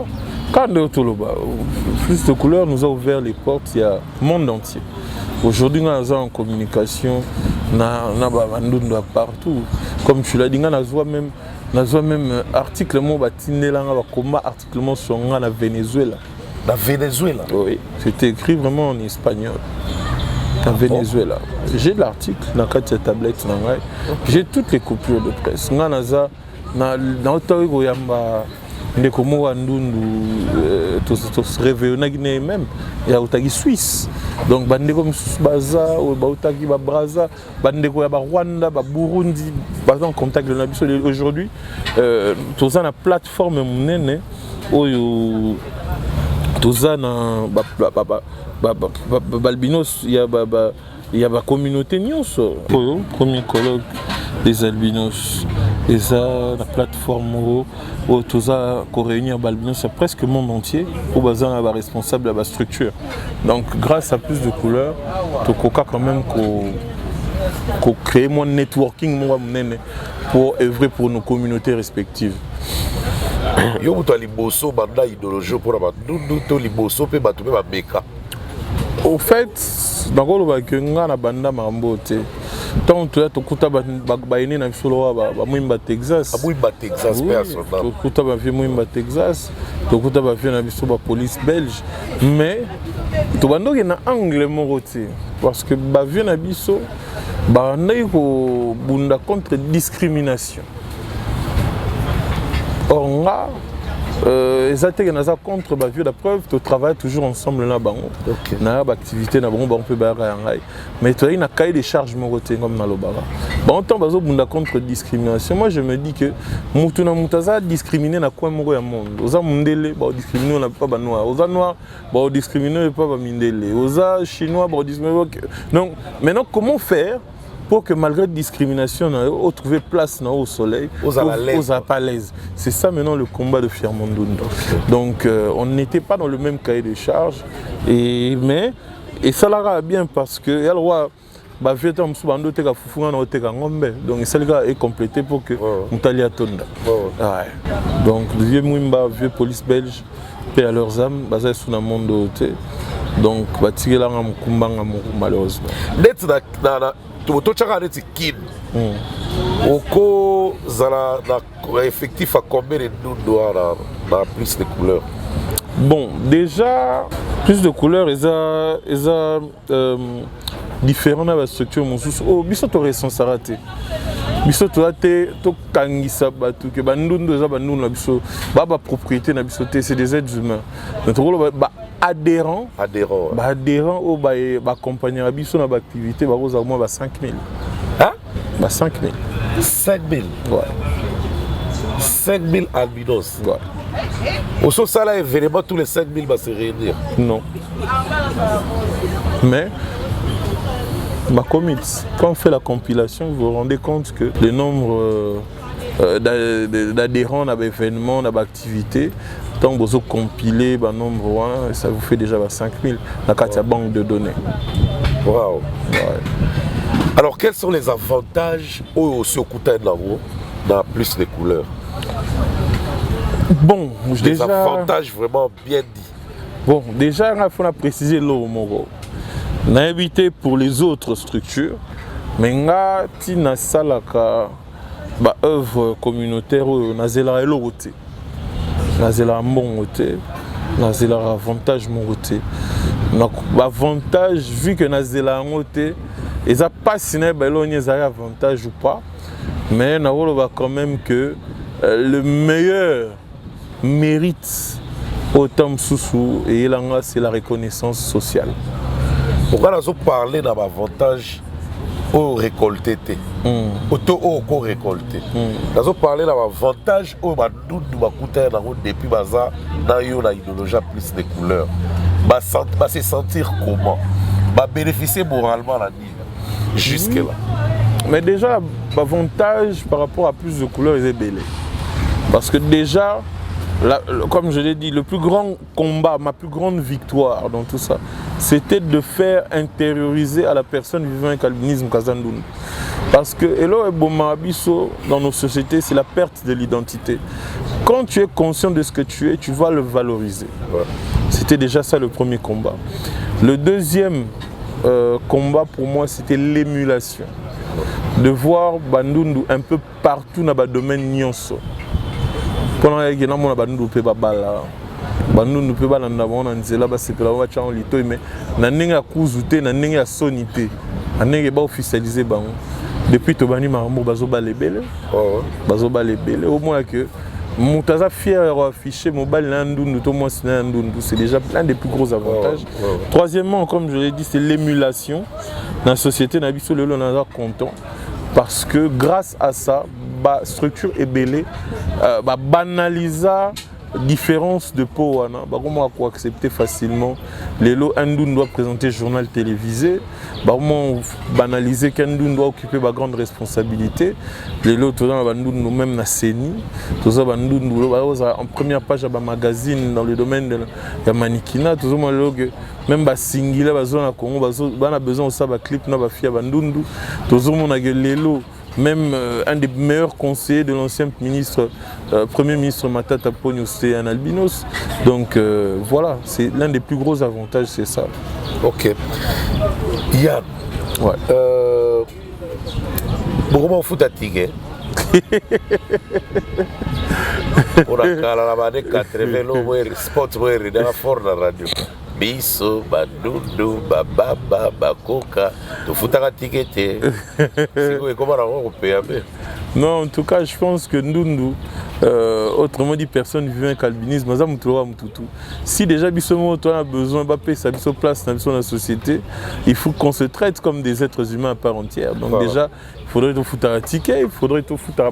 quand plus de couleurs nous a ouvert les portes, il y a le monde entier. Aujourd'hui, nous sommes en communication, nous avons partout. Comme tu l'as dit, nous avons même article sur la Venezuela. La Venezuela? Oui, c'était écrit vraiment en espagnol. En Venezuela. J'ai l'article dans cette tablette. J'ai toutes les coupures de presse. Nous avons ndeko mo ndundu to réveiller na Guinée même ya utaki Suisse donc bandeko baza ou bautaki ba Brazza bandeko ya ba Rwanda ba Burundi baza en contact de nabiso aujourd'hui toza na plateforme munene oyo toza na balbinos ya ba communauté nyonso premier colloque des albinos et ça la plateforme où tout ça réunir balbinos c'est presque le monde entier où bazan est responsable de la structure donc grâce à plus de couleurs tu coca quand même qu'on crée mon networking pour œuvrer pour nos communautés respectives. Yo muto liboso banda idéologie pour ba dundu to liboso pe batu pe ba beka. Au fait nakolo ba ke ngana banda mambote tant tu as tokuta ba baine na solo ba mwimba Texas. Mwimba Texas personne. Tokuta ba mwimba Texas, tokuta ba na biso ba police belge mais to bando ke na angle morote parce que ba vie na biso ba ndai ko bunda contre discrimination. Or nga exactement naza contre ba vieux la preuve tu travailles toujours ensemble là bango na activité na bango on peut ba ngai mais tu as une cahier de charges moroté comme na lobara bon temps bazo bunda contre discrimination moi je me dis que mutu na mutaza discriminer na quoi moko ya monde oza mundele ba discriminer na pas ba noir oza noir ba discriminer pas ba mindele oza chinois ba discriminer donc maintenant comment faire pour que malgré la discrimination, on trouve place au soleil, aux à l'aise. C'est ça maintenant le combat de Fiermandundu. Donc on n'était pas dans le même cahier de charge, et ça l'a bien parce que y a le roi. Donc ça est complété pour que Moutalia Tonda. Donc le vieux Mwimba, vieux police belge, paix à leurs âmes, basé sur le monde de haute. Donc bâtir là malheureusement. Tu as dit que Oko zala effectif à combien de dollars dans plus de couleurs? Bon, déjà, plus de couleurs, ils ont différents dans la structure. Oh, biso to responsabilité. Biso to ate to kangisa batu ke bandundu za bandundu na biso ba propriété na biso c'est des êtres humains. Notre ba adhérents au ba compagnie biso na ba activité ba roza au moins ba 5000. Hein? Ba 5000. 5000. Ouais. 5000 albinos. Ouais. Au sens ça là vraiment tous les 5000 va se réunir. Non. Mais quand on fait la compilation, vous vous rendez compte que le nombre d'adhérents à l'événement, à l'activité, tant que vous compilez le nombre, ça vous fait déjà 5000 dans la banque de données. Waouh! Ouais. Alors, quels sont les avantages au dans plus de couleurs? Bon, des avantages vraiment bien dit. Bon, déjà, il faut préciser l'eau, on a évité pour les autres structures, mais on a une salle bah, œuvre communautaire, on a zéla l'autre. On a zéla mon côté, on a zéla avantage mon côté. L'avantage, vu que on a zéla mon côté, et ça passe si on a avantage ou pas, mais on a quand même que le meilleur mérite autant sous et là c'est la reconnaissance sociale. Pourquoi nous parler d'un avantage au récolté au récolté. Nous avons parlé d'un avantage au depuis baza dans une idéologie plus de couleurs. Se sentir comment? Bénéficier moralement la vie jusque là. Mais déjà l'avantage par rapport à plus de couleurs est belé. Parce que déjà comme je l'ai dit, le plus grand combat, ma plus grande victoire dans tout ça, c'était de faire intérioriser à la personne vivant avec l'albinisme Kazandoun. Parce que dans nos sociétés, c'est la perte de l'identité. Quand tu es conscient de ce que tu es, tu vas le valoriser. C'était déjà ça le premier combat. Le deuxième combat pour moi, c'était l'émulation. De voir Bandundu un peu partout dans le domaine nyonso. Pendant que nous avons Bandundu pe babala, Bandundu pe bala ndabona nzela ba sepela ba tchan lito mais na ninga kuzute na ninga sonité, na ninga ba officialiser bango. Depuis to bani maramo bazo ba lebele, bazo ba lebele au moins que Moutaza fier affiché mobile Ndundu to moi Ndundu, c'est déjà l'un des plus gros avantages. Troisièmement, comme je l'ai dit, c'est l'émulation. Dans la société nabiso le on est content parce que grâce à ça, la structure est belle, banalisa différence de peau, comment on accepter facilement. Les lots Ndoun doit présenter journal télévisé, comment banaliser qu'Ndoun doit occuper ma grande responsabilité. Les lots tout dans nous même na CENI, tout ça en première page de magazine dans le domaine de la mannequinat, tout ça même ba singila bazona Congo bana besoin ça ba clip na ba fia bandundu, tout ça mon les lots. Même un des meilleurs conseillers de l'ancien ministre, Premier ministre Matata Ponyo, c'était un albinos. Donc voilà, c'est l'un des plus gros avantages, c'est ça. Ok. Yann, ouais. Comment fout à Tigre? Pour la année 80, le spot est fort dans la radio. Biso, Bandundu, Bababa, Bakoka, tout fout à ticket. Comment on peut payer? Non, en tout cas, je pense que Ndundu, autrement dit, personne vivant avec l'albinisme, si déjà Bissomo a besoin de payer sa place dans la société, il faut qu'on se traite comme des êtres humains à part entière. Donc déjà, il faudrait tout foutre à ticket, il faudrait tout foutre à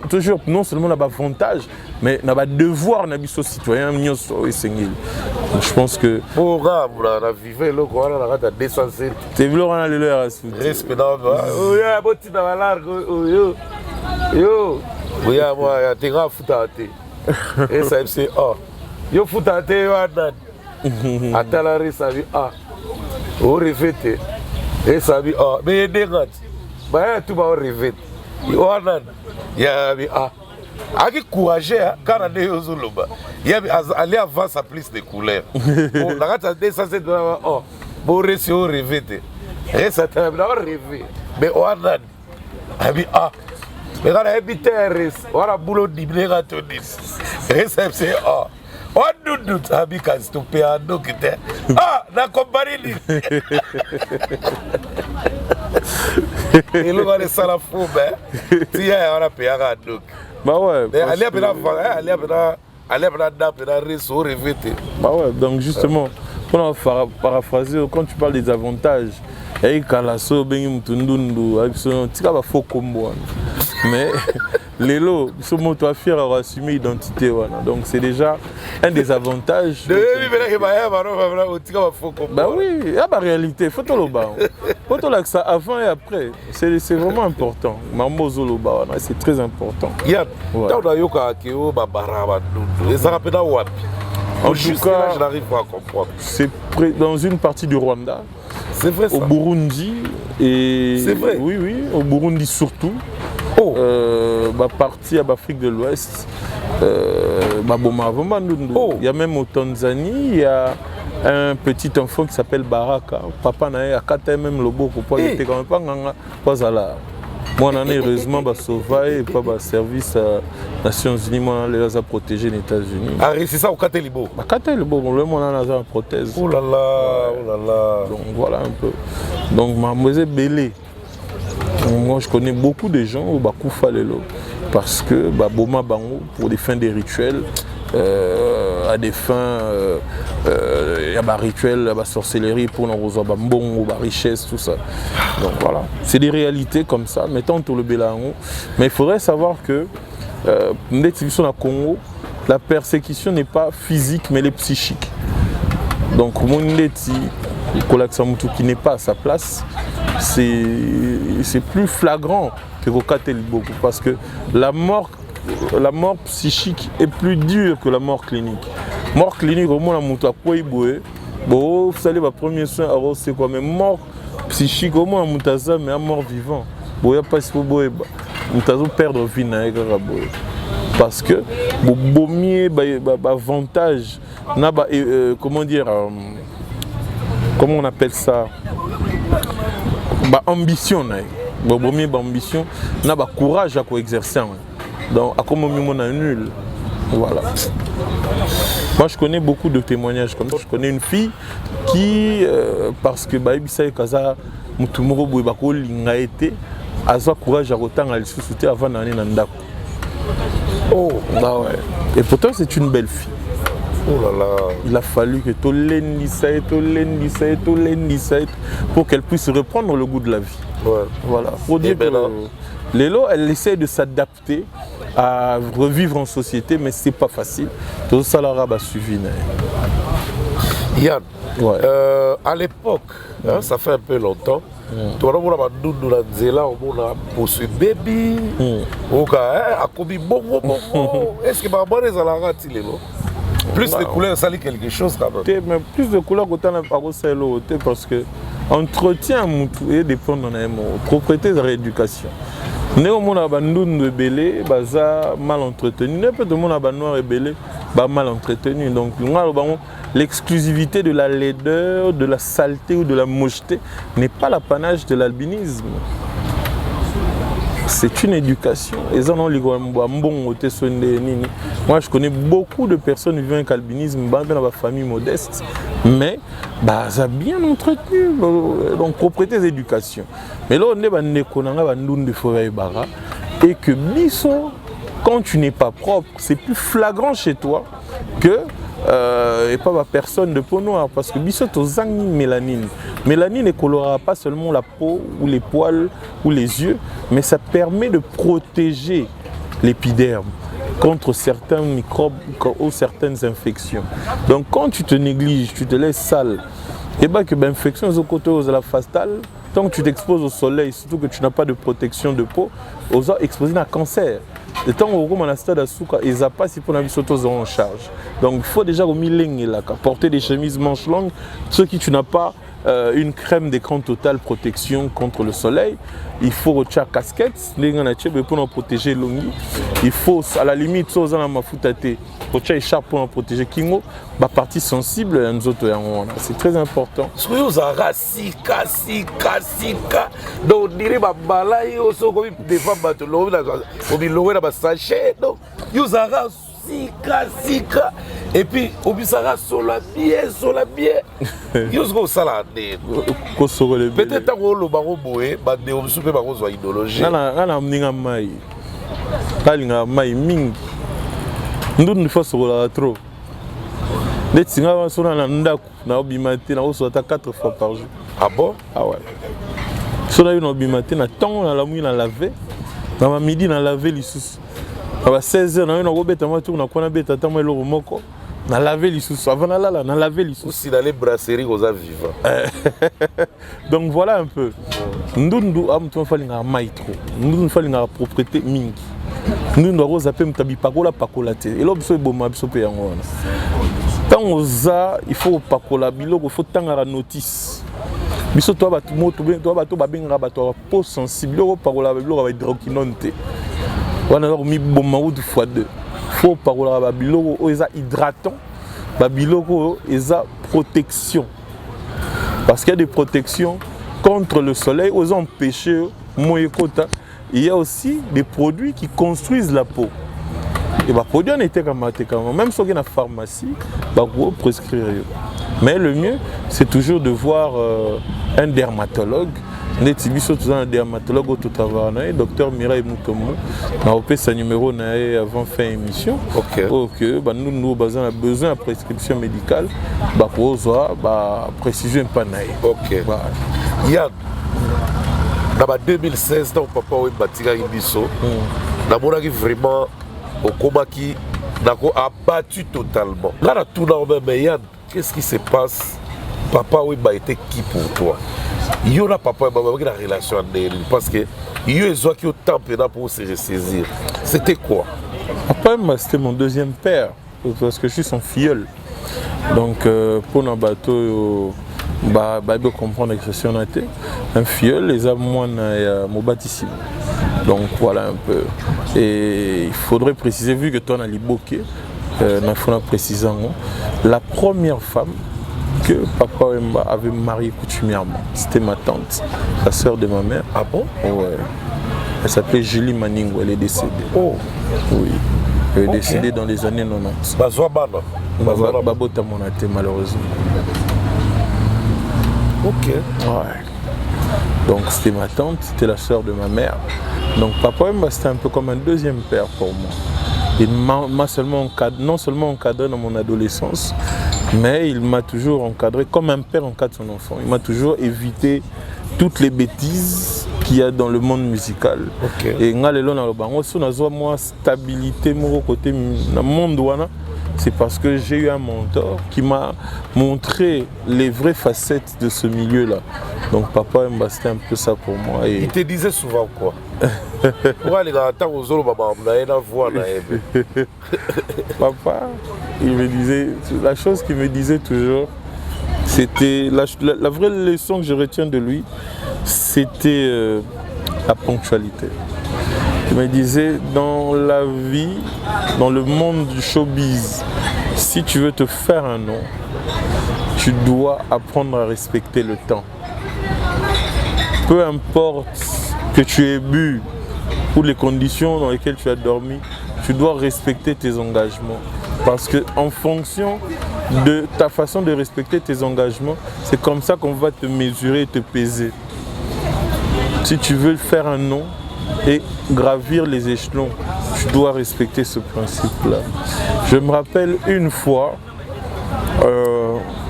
toujours non seulement l'avantage, mais on a devoir na biso citoyen nyonso et sengeli. Je pense que pour la vivre le quoi on a descendu. C'est vouloir on a le leur à soutenir. Respect oh ya boti na large yo ya moi ya te futa te. Et ça c'est yo futa te yo adan. Atala risabi o revete. Et ça bi mais dégat. Ba tu ba revete. Yo adan. Ya bi Aki courageux quand on est aux Zuluba. Il y a aller avant sa plus de couleurs. Bon, la gata descend de bon réussir au rêver. Et ça t'a bien rêvé. Mais on a abi mais quand on habite on a boulot d'ibné gatonis. Et ça c'est on doute abi quand stopper à donc na compagnie. Et le gars ça la fou ben. Si on a payé à donc. Bah ouais. Bah ouais, donc justement, pour paraphraser, quand tu parles des avantages, mais les lots, ils sont fiers à assumer l'identité. Donc c'est déjà un des avantages. Bah oui, la réalité, il faut tout le bas. Il faut que ça avant et après. C'est vraiment important. C'est très important. En tout cas, j'arrive pas à comprendre. C'est dans une partie du Rwanda. C'est vrai ça. Au Burundi et c'est vrai. Oui, au Burundi surtout. partie à l'Afrique de l'Ouest. Il y a même au Tanzanie, il y a un petit enfant qui s'appelle Baraka. Papa n'a pas même le beau pour pas était quand même pas à la. Moi, on a heureusement sauvé et pas service à Nations Unies, moi, on les a protégés les États-Unis. Ah, c'est ça au Katelibo. Katelibo, le monde a une prothèse. Oh là là, oh là là. Donc voilà un peu. Donc, mademoiselle Bélé. Moi, je connais beaucoup de gens au Bakoufa Lelo parce que Boma Bango, pour des fins des rituels, à des fins, il y a des rituels, la sorcellerie pour nos bonbons, la richesse, tout ça. Donc voilà, c'est des réalités comme ça, mettons tout le Bélango. Mais il faudrait savoir que, au Congo, la persécution n'est pas physique, mais elle est psychique. Donc, qui n'est pas à sa place, c'est plus flagrant que Katelibo parce que la mort psychique est plus dure que la mort clinique. Mort clinique, au moins la moto à quoi vous savez, le premier soin, c'est quoi? Mais mort psychique, au moins la moto mais à mort vivant. Il n'y a pas si vous perdre vie parce que avantage, comment dire, comment on appelle ça? Ambition, ambition, n'a pas courage à exercer. Donc, à comme on a nul. Voilà. Moi, je connais beaucoup de témoignages comme ça. Je connais une fille qui, parce que Baïbisa et Kaza, Moutoumoro Bouibako, l'a été, a eu courage à autant à le soutenir avant d'aller dans le Ndako. Oh, bah ouais. Et pourtant, c'est une belle fille. Oh là là. Il a fallu que tout pour qu'elle puisse reprendre le goût de la vie. Ouais. Voilà. Pour dire que Lélo, elle essaie de s'adapter à revivre en société, mais c'est pas facile. Tout ça l'a suivi. Yann, ouais. À l'époque, ça fait un peu longtemps, tu vois, on a baby, est-ce que maman est à la rate, plus de couleurs, ça lit quelque chose quand même. Mais plus de couleurs que tu as parce que entretien dépend de la propriété de la rééducation. Néanmoins, on a de belé, mal entretenu. N'importe monde a noir et belé, mal entretenu. Donc, l'exclusivité de la laideur, de la saleté ou de la mocheté n'est pas l'apanage de l'albinisme. C'est une éducation. Moi, je connais beaucoup de personnes vivant avec l'albinisme dans ma famille modeste, mais ça a bien entretenu. Donc, propriété d'éducation. Mais là, on est et que quand tu n'es pas propre, c'est plus flagrant chez toi que et pas ma personne de peau noire parce que biso tozang mélanine. Mélanine ne colorera pas seulement la peau ou les poils ou les yeux, mais ça permet de protéger l'épiderme contre certains microbes ou certaines infections. Donc quand tu te négliges, tu te laisses sale, et bien que l'infection est au côté de la fastale, tant que tu t'exposes au soleil, surtout que tu n'as pas de protection de peau, aux exposés à cancer. Le temps où on a stade à souka, ils n'ont pas si pour la vie en charge. Donc il faut déjà porter des chemises manches longues, ceux qui tu n'as pas une crème d'écran total protection contre le soleil. Il faut retirer casquette, pour protéger l'ongi. Il faut à la limite, si on a ma foutaté, retirer écharpe pour protéger kingo, la partie sensible, c'est très important. Si vous avez sika, donc on dirait que balai aussi comme des femmes battent l'eau, on dit l'eau est sachet, donc vous avez sika, et puis on dit ça sur la bière, vous avez ça peut-être que le baron boé, mais on soupe par contre idéologie. Nous ne faisons pas trop. Les Tsinga sont dans l'Andaku, na obimate, na osota 4 fois par jour. Ah bon? Ah ouais. Si on a eu obimate, na temps na la mouille na laver, na midi na laver les sous. À 16h, na eu na robeta moi tour na kona beta tamo elo moko. Na laver les sous. Avant na laver les sous. Aussi dans les brasseries aux vivants. Donc voilà un peu. Nous am to fali na maître. Nous fali na propriété mingi. Nous devons appeler mtabi pakola pakolate. Et là biso eboma biso pe yango wana. Tant oza, il faut pakola biloko, il faut tanga la notice. biso to ba moto ba benga ba to peau sensible ko parola ba hydroquinone te wana ko mi bomma ou deux fois deux faut parola ba biloko o eza hydratant ba biloko eza protection parce qu'il y a des protections contre le soleil aux empêcher moyekota. Il y a aussi des produits qui construisent la peau. Et les produits en étaient comme même si on est dans la pharmacie, on peut prescrire. Mais le mieux, c'est toujours de voir un dermatologue. Un dermatologue au travail, docteur Mireille Moutomo. On a fait son numéro avant fin émission. Ok. Nous avons besoin de prescription médicale. Pour précision pas. Ok. Yann, dans 2016, quand papa a bâti Ibiso, on a vraiment au combat qui a abattu totalement. Là, on a tout dans le même. Yann, qu'est-ce qui se passe? Papa a été qui pour toi? Il y a papa et la relation avec lui parce que il y a des gens qui ont temps pour se ressaisir. C'était quoi? Papa, c'était mon deuxième père parce que je suis son filleul. Donc, pour nos bateaux, il faut comprendre que je suis un filleul, les amours mon bâtissime. Donc, voilà un peu. Et il faudrait préciser, vu que toi, on a liboqué, il faut préciser, la première femme que papa avait mariée coutumièrement, c'était ma tante, la sœur de ma mère. Ah bon? Ouais. Elle s'appelait Julie Maningo, elle est décédée. Oh. Oui. Elle est décédée dans les années 90. Babota Monate, malheureusement. Ok. Ouais. Donc c'était ma tante, c'était la sœur de ma mère. Donc papa c'était un peu comme un deuxième père pour moi. Il m'a non seulement encadré dans mon adolescence, mais il m'a toujours encadré comme un père encadre son enfant. Il m'a toujours évité toutes les bêtises qu'il y a dans le monde musical. Okay. Et si on a stabilité mon côté dans le monde, c'est parce que j'ai eu un mentor qui m'a montré les vraies facettes de ce milieu-là. Donc papa c'était un peu ça pour moi. Et... il te disait souvent quoi? Papa, il me disait, la chose qu'il me disait toujours, c'était la vraie leçon que je retiens de lui, c'était la ponctualité. Il me disait, dans la vie, dans le monde du showbiz, si tu veux te faire un nom, tu dois apprendre à respecter le temps. Peu importe que tu aies bu ou les conditions dans lesquelles tu as dormi, tu dois respecter tes engagements. Parce qu'en fonction de ta façon de respecter tes engagements, c'est comme ça qu'on va te mesurer et te peser. Si tu veux faire un nom et gravir les échelons, tu dois respecter ce principe-là. Je me rappelle une fois,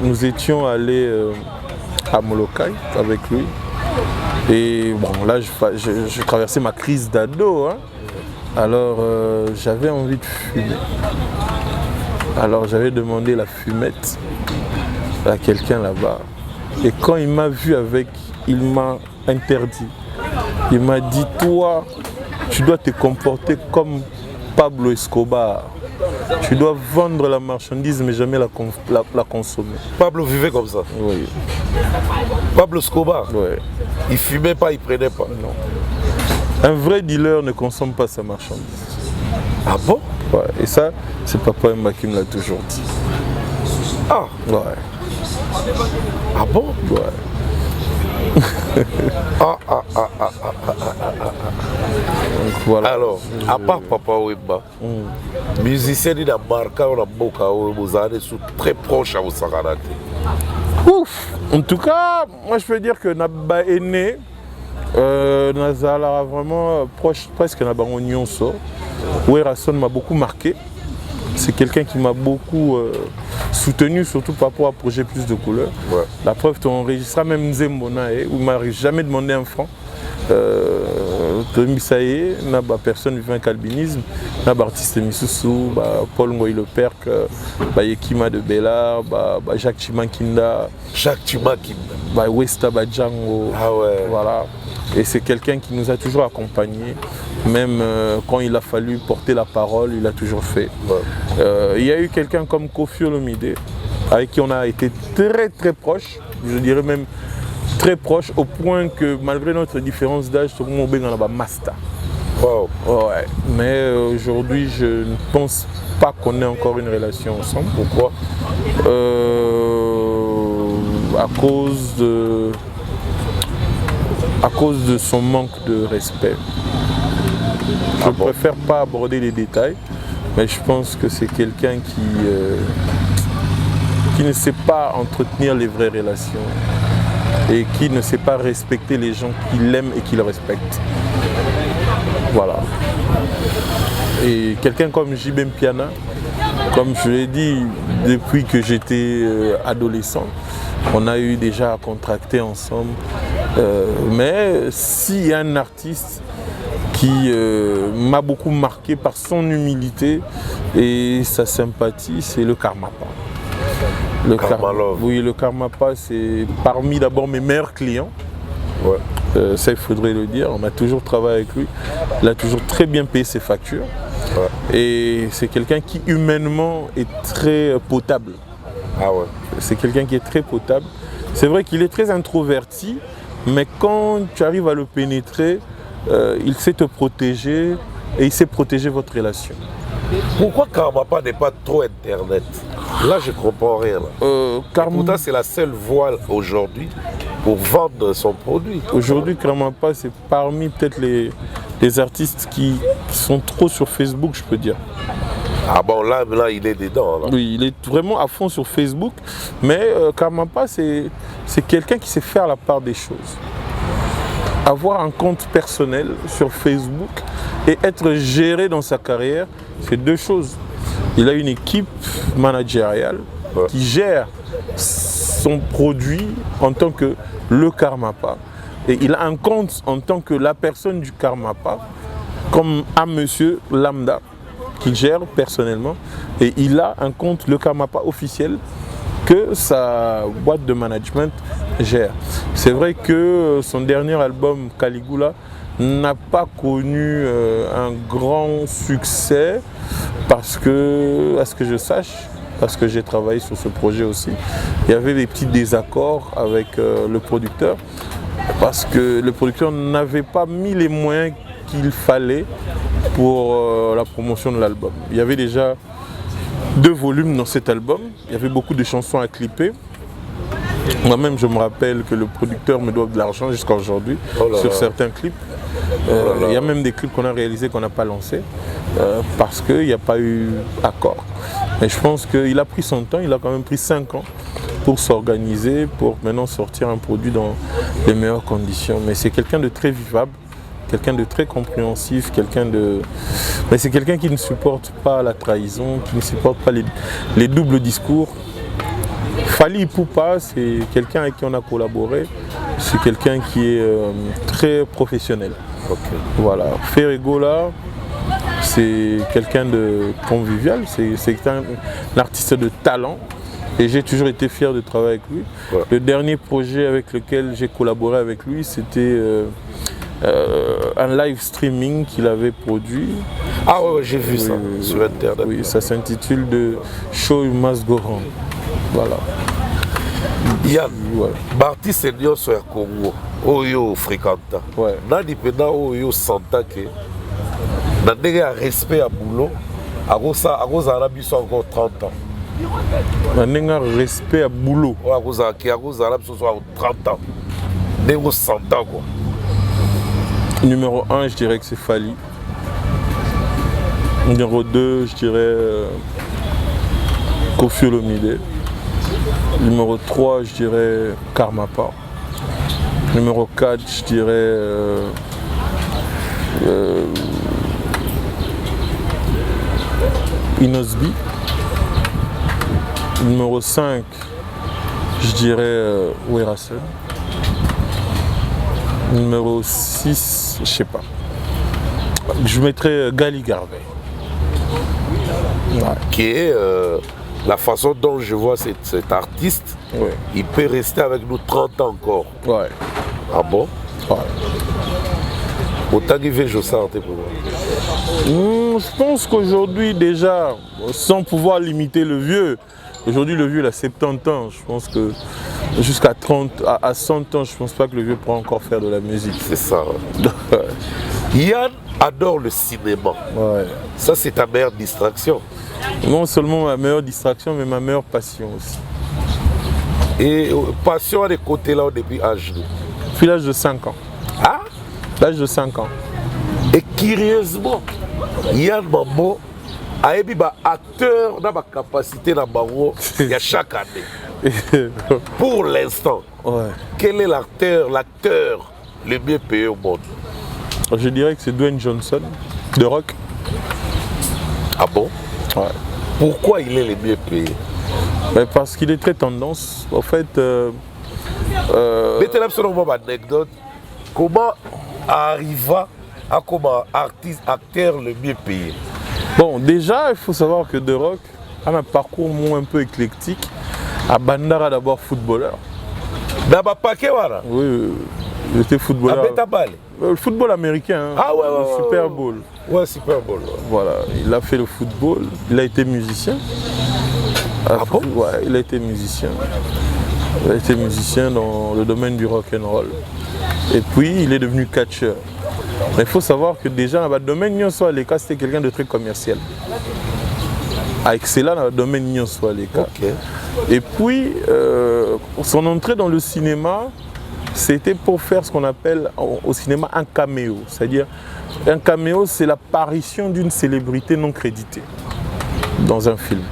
nous étions allés à Molokai avec lui. Et bon, là, je traversais ma crise d'ado. Hein. Alors, j'avais envie de fumer. Alors, j'avais demandé la fumette à quelqu'un là-bas. Et quand il m'a vu avec, il m'a interdit. Il m'a dit, toi, tu dois te comporter comme Pablo Escobar. Tu dois vendre la marchandise mais jamais la consommer. Pablo vivait comme ça? Oui. Pablo Escobar? Oui. Il fumait pas, il prenait pas? Non. Un vrai dealer ne consomme pas sa marchandise. Ah bon? Ouais. Et ça, c'est papa Mba qui me l'a toujours dit. Ah? Ouais. Ah bon? Ouais. Donc, voilà. Alors, à part Papa Wemba, musicien de la marque, on a beaucoup de sont très proches à Osaganate. Ouf! En tout cas, moi je peux dire que Naba est né, Nazala vraiment proche, presque Naba Onyonso. Werasson m'a beaucoup marqué. C'est quelqu'un qui m'a beaucoup soutenu, surtout par rapport à Projet Plus de Couleurs. Ouais. La preuve, tu enregistreras même Nzembona, où il ne m'a jamais demandé un franc. Misaye, n'a pas personne vivant avec albinisme, n'a pas artiste Misusu, Paul Ngoy Le Perc, Yekima de Bella, Jacques Chimakinda, Westa Django. Ah ouais. Voilà. Et c'est quelqu'un qui nous a toujours accompagnés, même quand il a fallu porter la parole, il a toujours fait. Ouais. Il y a eu quelqu'un comme Kofi Olomide, avec qui on a été très très proches, je dirais même très proche au point que malgré notre différence d'âge, tout le monde est master. Wow. Ouais. Mais aujourd'hui, je ne pense pas qu'on ait encore une relation ensemble. Pourquoi? À cause de son manque de respect. Je ne préfère pas aborder les détails, mais je pense que c'est quelqu'un qui ne sait pas entretenir les vraies relations et qui ne sait pas respecter les gens qu'il aime et qu'il respecte. Voilà. Et quelqu'un comme JB Mpiana, comme je l'ai dit, depuis que j'étais adolescent, on a eu déjà à contracter ensemble. Mais s'il y a un artiste qui m'a beaucoup marqué par son humilité et sa sympathie, c'est le Karmapa. Le Karmapa, c'est parmi d'abord mes meilleurs clients. Ouais. Ça, il faudrait le dire. On a toujours travaillé avec lui. Il a toujours très bien payé ses factures. Ouais. Et c'est quelqu'un qui humainement est très potable. Ah ouais. C'est quelqu'un qui est très potable. C'est vrai qu'il est très introverti, mais quand tu arrives à le pénétrer, il sait te protéger et il sait protéger votre relation. Pourquoi Karmapa n'est pas trop internet? Là, je ne comprends rien. Pourtant, c'est la seule voie aujourd'hui pour vendre son produit. Aujourd'hui, Karmapa, c'est parmi peut-être les artistes qui sont trop sur Facebook, je peux dire. Ah bon, là il est dedans. Là. Oui, il est vraiment à fond sur Facebook. Mais Karmapa, c'est quelqu'un qui sait faire la part des choses. Avoir un compte personnel sur Facebook et être géré dans sa carrière, c'est deux choses. Il a une équipe managériale qui gère son produit en tant que le Karmapa. Et il a un compte en tant que la personne du Karmapa, comme un monsieur lambda qu'il gère personnellement. Et il a un compte, le Karmapa officiel, que sa boîte de management gère. C'est vrai que son dernier album, Caligula, n'a pas connu un grand succès parce que, à ce que je sache, parce que j'ai travaillé sur ce projet aussi, il y avait des petits désaccords avec le producteur parce que le producteur n'avait pas mis les moyens qu'il fallait pour la promotion de l'album. Il y avait déjà 2 volumes dans cet album, il y avait beaucoup de chansons à clipper. Moi-même, je me rappelle que le producteur me doit de l'argent jusqu'à aujourd'hui sur certains clips. Il y a même des clips qu'on a réalisés qu'on n'a pas lancés parce qu'il n'y a pas eu accord. Et je pense qu'il a pris son temps, il a quand même pris 5 ans pour s'organiser, pour maintenant sortir un produit dans les meilleures conditions. Mais c'est quelqu'un de très vivable, quelqu'un de très compréhensif, mais c'est quelqu'un qui ne supporte pas la trahison, qui ne supporte pas les doubles discours. Fally Ipupa, c'est quelqu'un avec qui on a collaboré, c'est quelqu'un qui est très professionnel. Okay. Voilà. Ferregola, c'est quelqu'un de convivial, c'est un artiste de talent et j'ai toujours été fier de travailler avec lui. Ouais. Le dernier projet avec lequel j'ai collaboré avec lui, c'était un live streaming qu'il avait produit. Ah ouais, j'ai vu ça sur Internet. Oui, ça s'intitule de Show You Must Go On. Voilà. Yann, Bartis et nyonso ya Congo oyo fréquenta. Nani pena oyo santa ke na ndenge ya respect ya boulot akozala biso encore 30 ans. Na ndenge ya respect ya boulot akozala biso 30 ans. Ndenge 100 ans quoi. Numéro 1, je dirais que c'est Fally. Numéro 2, je dirais Koffi Olomide. Numéro 3, je dirais Karmapa. Numéro 4, je dirais Inosbi. Numéro 5, je dirais Werasen. Numéro 6, je sais pas. Je mettrais Gali Garvey. Ouais. Qui est la façon dont je vois cet artiste, il peut rester avec nous 30 ans encore. Ouais. Ah bon? Ouais. Autant qu'il veut, je sens pour moi. Je pense qu'aujourd'hui, déjà, sans pouvoir limiter le vieux, aujourd'hui le vieux il a 70 ans, je pense que Jusqu'à 30, à 100 ans, je pense pas que le vieux pourra encore faire de la musique. C'est ça. Yann adore le cinéma. Ouais. Ça, c'est ta meilleure distraction. Non seulement ma meilleure distraction, mais ma meilleure passion aussi. Et passion des côtés là depuis âge de. Depuis l'âge de 5 ans. Ah? L'âge de 5 ans. Et curieusement, Yann Mambo a eu un acteur dans ma capacité dans bango il y a chaque année. Pour l'instant, Ouais. quel est l'acteur le mieux payé au monde? Je dirais que c'est Dwayne Johnson, de Rock. Ah bon? Ouais. Pourquoi il est le mieux payé? Mais parce qu'il est très tendance. En fait, Mettez-là sur une anecdote. Comment arriva à comme artiste, acteur le mieux payé? bon, déjà, il faut savoir que The Rock a un parcours un peu éclectique. À Bandara, d'abord footballeur. Dans ma paquet, voilà. Oui, il était footballeur. À Betabal. Le football américain, hein, Ah ouais, ouais, le ouais, Super ouais. Bowl. Ouais, Super Bowl. Ouais. Voilà, il a fait le football, il a été musicien. Ah bon? Ouais, il a été musicien. Il a été musicien dans le domaine du rock and roll. Et puis, il est devenu catcheur. Mais il faut savoir que déjà, dans le domaine Nyonso les cas, c'était quelqu'un de très commercial. Excellent dans le domaine Nyonso les cas. Ok. Et puis, son entrée dans le cinéma, c'était pour faire ce qu'on appelle au cinéma un caméo. C'est-à-dire, un caméo, c'est l'apparition d'une célébrité non créditée dans un film.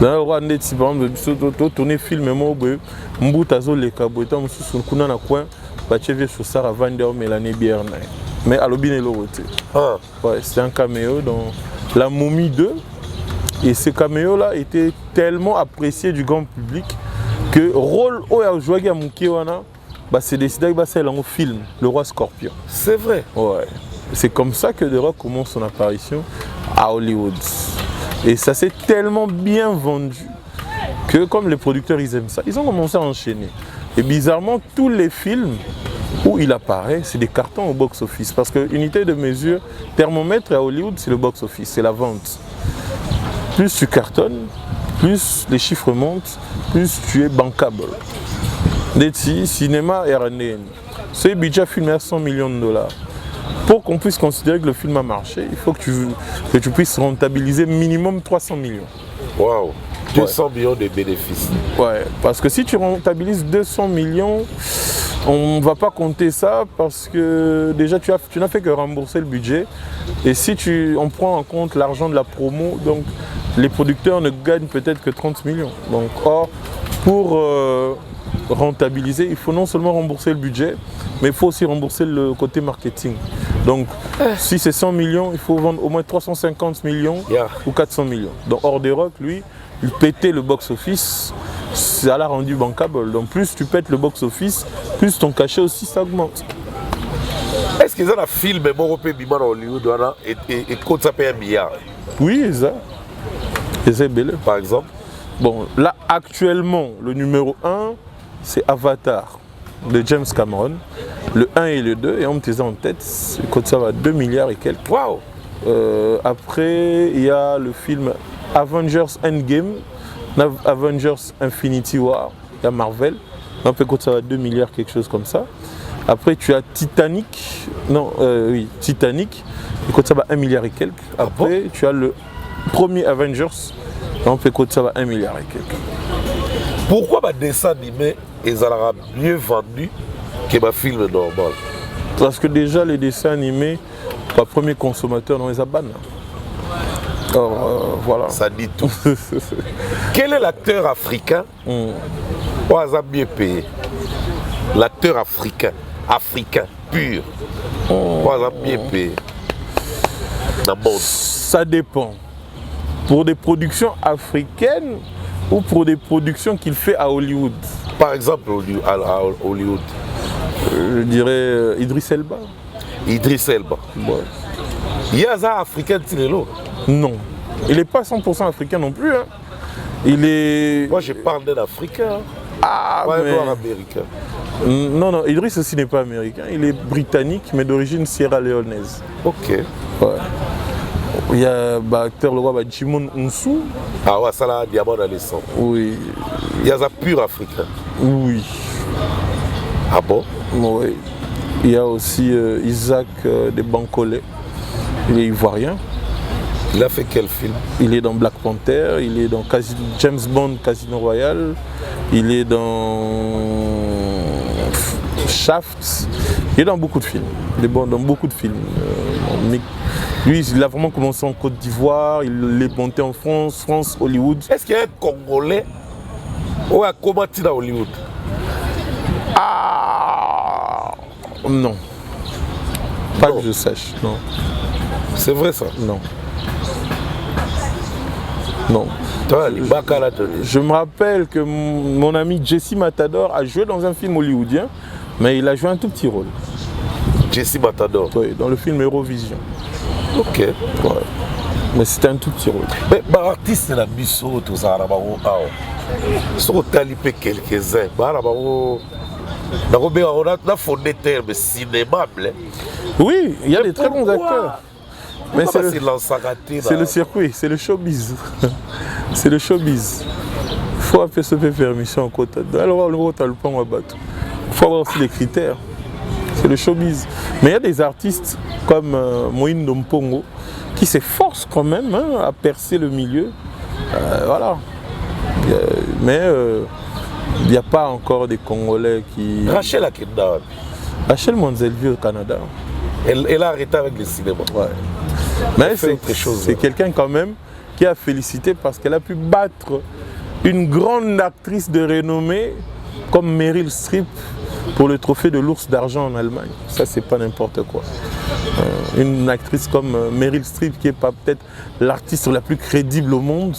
Dans le Rwanda, si par exemple, tourner film, Mbutazo le Kaboueta, Kuna na coin, Bachevie Chaussard avant de Mélanie Bierne. Mais à l'obine l'autre. Ah. Ouais, c'est un caméo dans La Momie 2. Et ce caméo-là était tellement apprécié du grand public que rôle où il a joué à Mukiwana, c'est décidé que c'est un film, Le Roi Scorpion. C'est vrai. Ouais. C'est comme ça que The Rock commence son apparition à Hollywood. Et ça s'est tellement bien vendu que comme les producteurs ils aiment ça, ils ont commencé à enchaîner. Et bizarrement, tous les films où il apparaît, c'est des cartons au box-office. Parce que unité de mesure, thermomètre à Hollywood, c'est le box-office, c'est la vente. Plus tu cartonnes, plus les chiffres montent, plus tu es bankable. Deti, cinéma RNN. Ce budget filmé à 100 millions de dollars. Pour qu'on puisse considérer que le film a marché, il faut que tu puisses rentabiliser minimum 300 millions. Waouh. 200 millions de bénéfices. Ouais, parce que si tu rentabilises 200 millions, on ne va pas compter ça parce que déjà tu n'as fait que rembourser le budget. Et si on prend en compte l'argent de la promo, donc les producteurs ne gagnent peut-être que 30 millions. Donc, or, pour rentabiliser, il faut non seulement rembourser le budget, mais il faut aussi rembourser le côté marketing. Donc, si c'est 100 millions, il faut vendre au moins 350 millions ou 400 millions. Donc, hors des Rock, lui, il pétait le box-office, ça l'a rendu bankable. Donc, plus tu pètes le box-office, plus ton cachet aussi ça augmente. Est-ce qu'ils ont un film européen à Hollywood et quand ça paye $1 milliard? Oui, ça. Et c'est belle. Par exemple. Bon, là, actuellement, le numéro 1, c'est Avatar de James Cameron. Le 1 et le 2, et on me disait en tête, quand ça va 2 milliards et quelques. Waouh! Après, il y a le film Avengers Endgame, Avengers Infinity War, il y a Marvel. On peut quand ça va 2 milliards, quelque chose comme ça. Après, tu as Titanic, Titanic, et quand ça va 1 milliard et quelques. Après, tu as le premier Avengers, on peut quand ça va 1 milliard et quelques. Pourquoi ma dessin animé est mieux vendu que ma film normal? Parce que déjà, les dessins animés, le premier consommateur dans les abannes. Voilà. Ça dit tout. Quel est l'acteur africain au hasard mieux payé? L'acteur africain pur, au hasard mieux payé dans le monde? Ça dépend. Pour des productions africaines ou pour des productions qu'il fait à Hollywood? Par exemple, à Hollywood. Je dirais Idriss Elba. Idriss Elba. Ouais. Il y a un africain Tinelo? Non. Il n'est pas 100% africain non plus. Hein. Il est... Moi, je parle d'un africain. Ah, pas mais... un américain. Non, Idriss aussi n'est pas américain. Il est britannique, mais d'origine sierra-léonaise. Ok. Ouais. Il y a acteur le roi Jimon Unsu. Ah ouais, ça là, diamant dans les sangs. Oui. Il y a ça pur africain. Oui. Ah bon? Oui. Il y a aussi Isaac de Bancolé. Il est ivoirien. Il a fait quel film? Il est dans Black Panther, il est dans James Bond Casino Royale, il est dans Shaft, il est dans beaucoup de films. Il est bon dans beaucoup de films. Lui, il a vraiment commencé en Côte d'Ivoire, il est monté en France, Hollywood. Est-ce qu'il y a un Congolais ou un combattant dans Hollywood? Ah non. Pas que je sache, non. C'est vrai ça? Non. Non. Je me rappelle que mon ami Jesse Matador a joué dans un film hollywoodien, mais il a joué un tout petit rôle. Jesse Matador? Oui, dans le film Eurovision. Ok. Ouais. Mais c'était un tout petit rôle. Mais l'artiste de la biso, tout ça, on a talipé quelques-uns. On a fondé terme cinéma. Oui, il y a des très bons acteurs. Mais c'est le circuit, c'est le showbiz. C'est le showbiz. Il faut appeler ce permission en côté. Alors, il faut avoir aussi les critères. C'est le showbiz. Mais il y a des artistes comme Moïne Dompongo qui s'efforcent quand même à percer le milieu. Voilà. Mais il n'y a pas encore des Congolais qui... Rachel Akenda. Rachel Monzelvi au Canada. Elle a arrêté avec le cinéma. Ouais. Mais c'est quelqu'un quand même qui a félicité parce qu'elle a pu battre une grande actrice de renommée comme Meryl Streep pour le trophée de l'ours d'argent en Allemagne. Ça, c'est pas n'importe quoi. Une actrice comme Meryl Streep, qui est peut-être l'artiste la plus crédible au monde,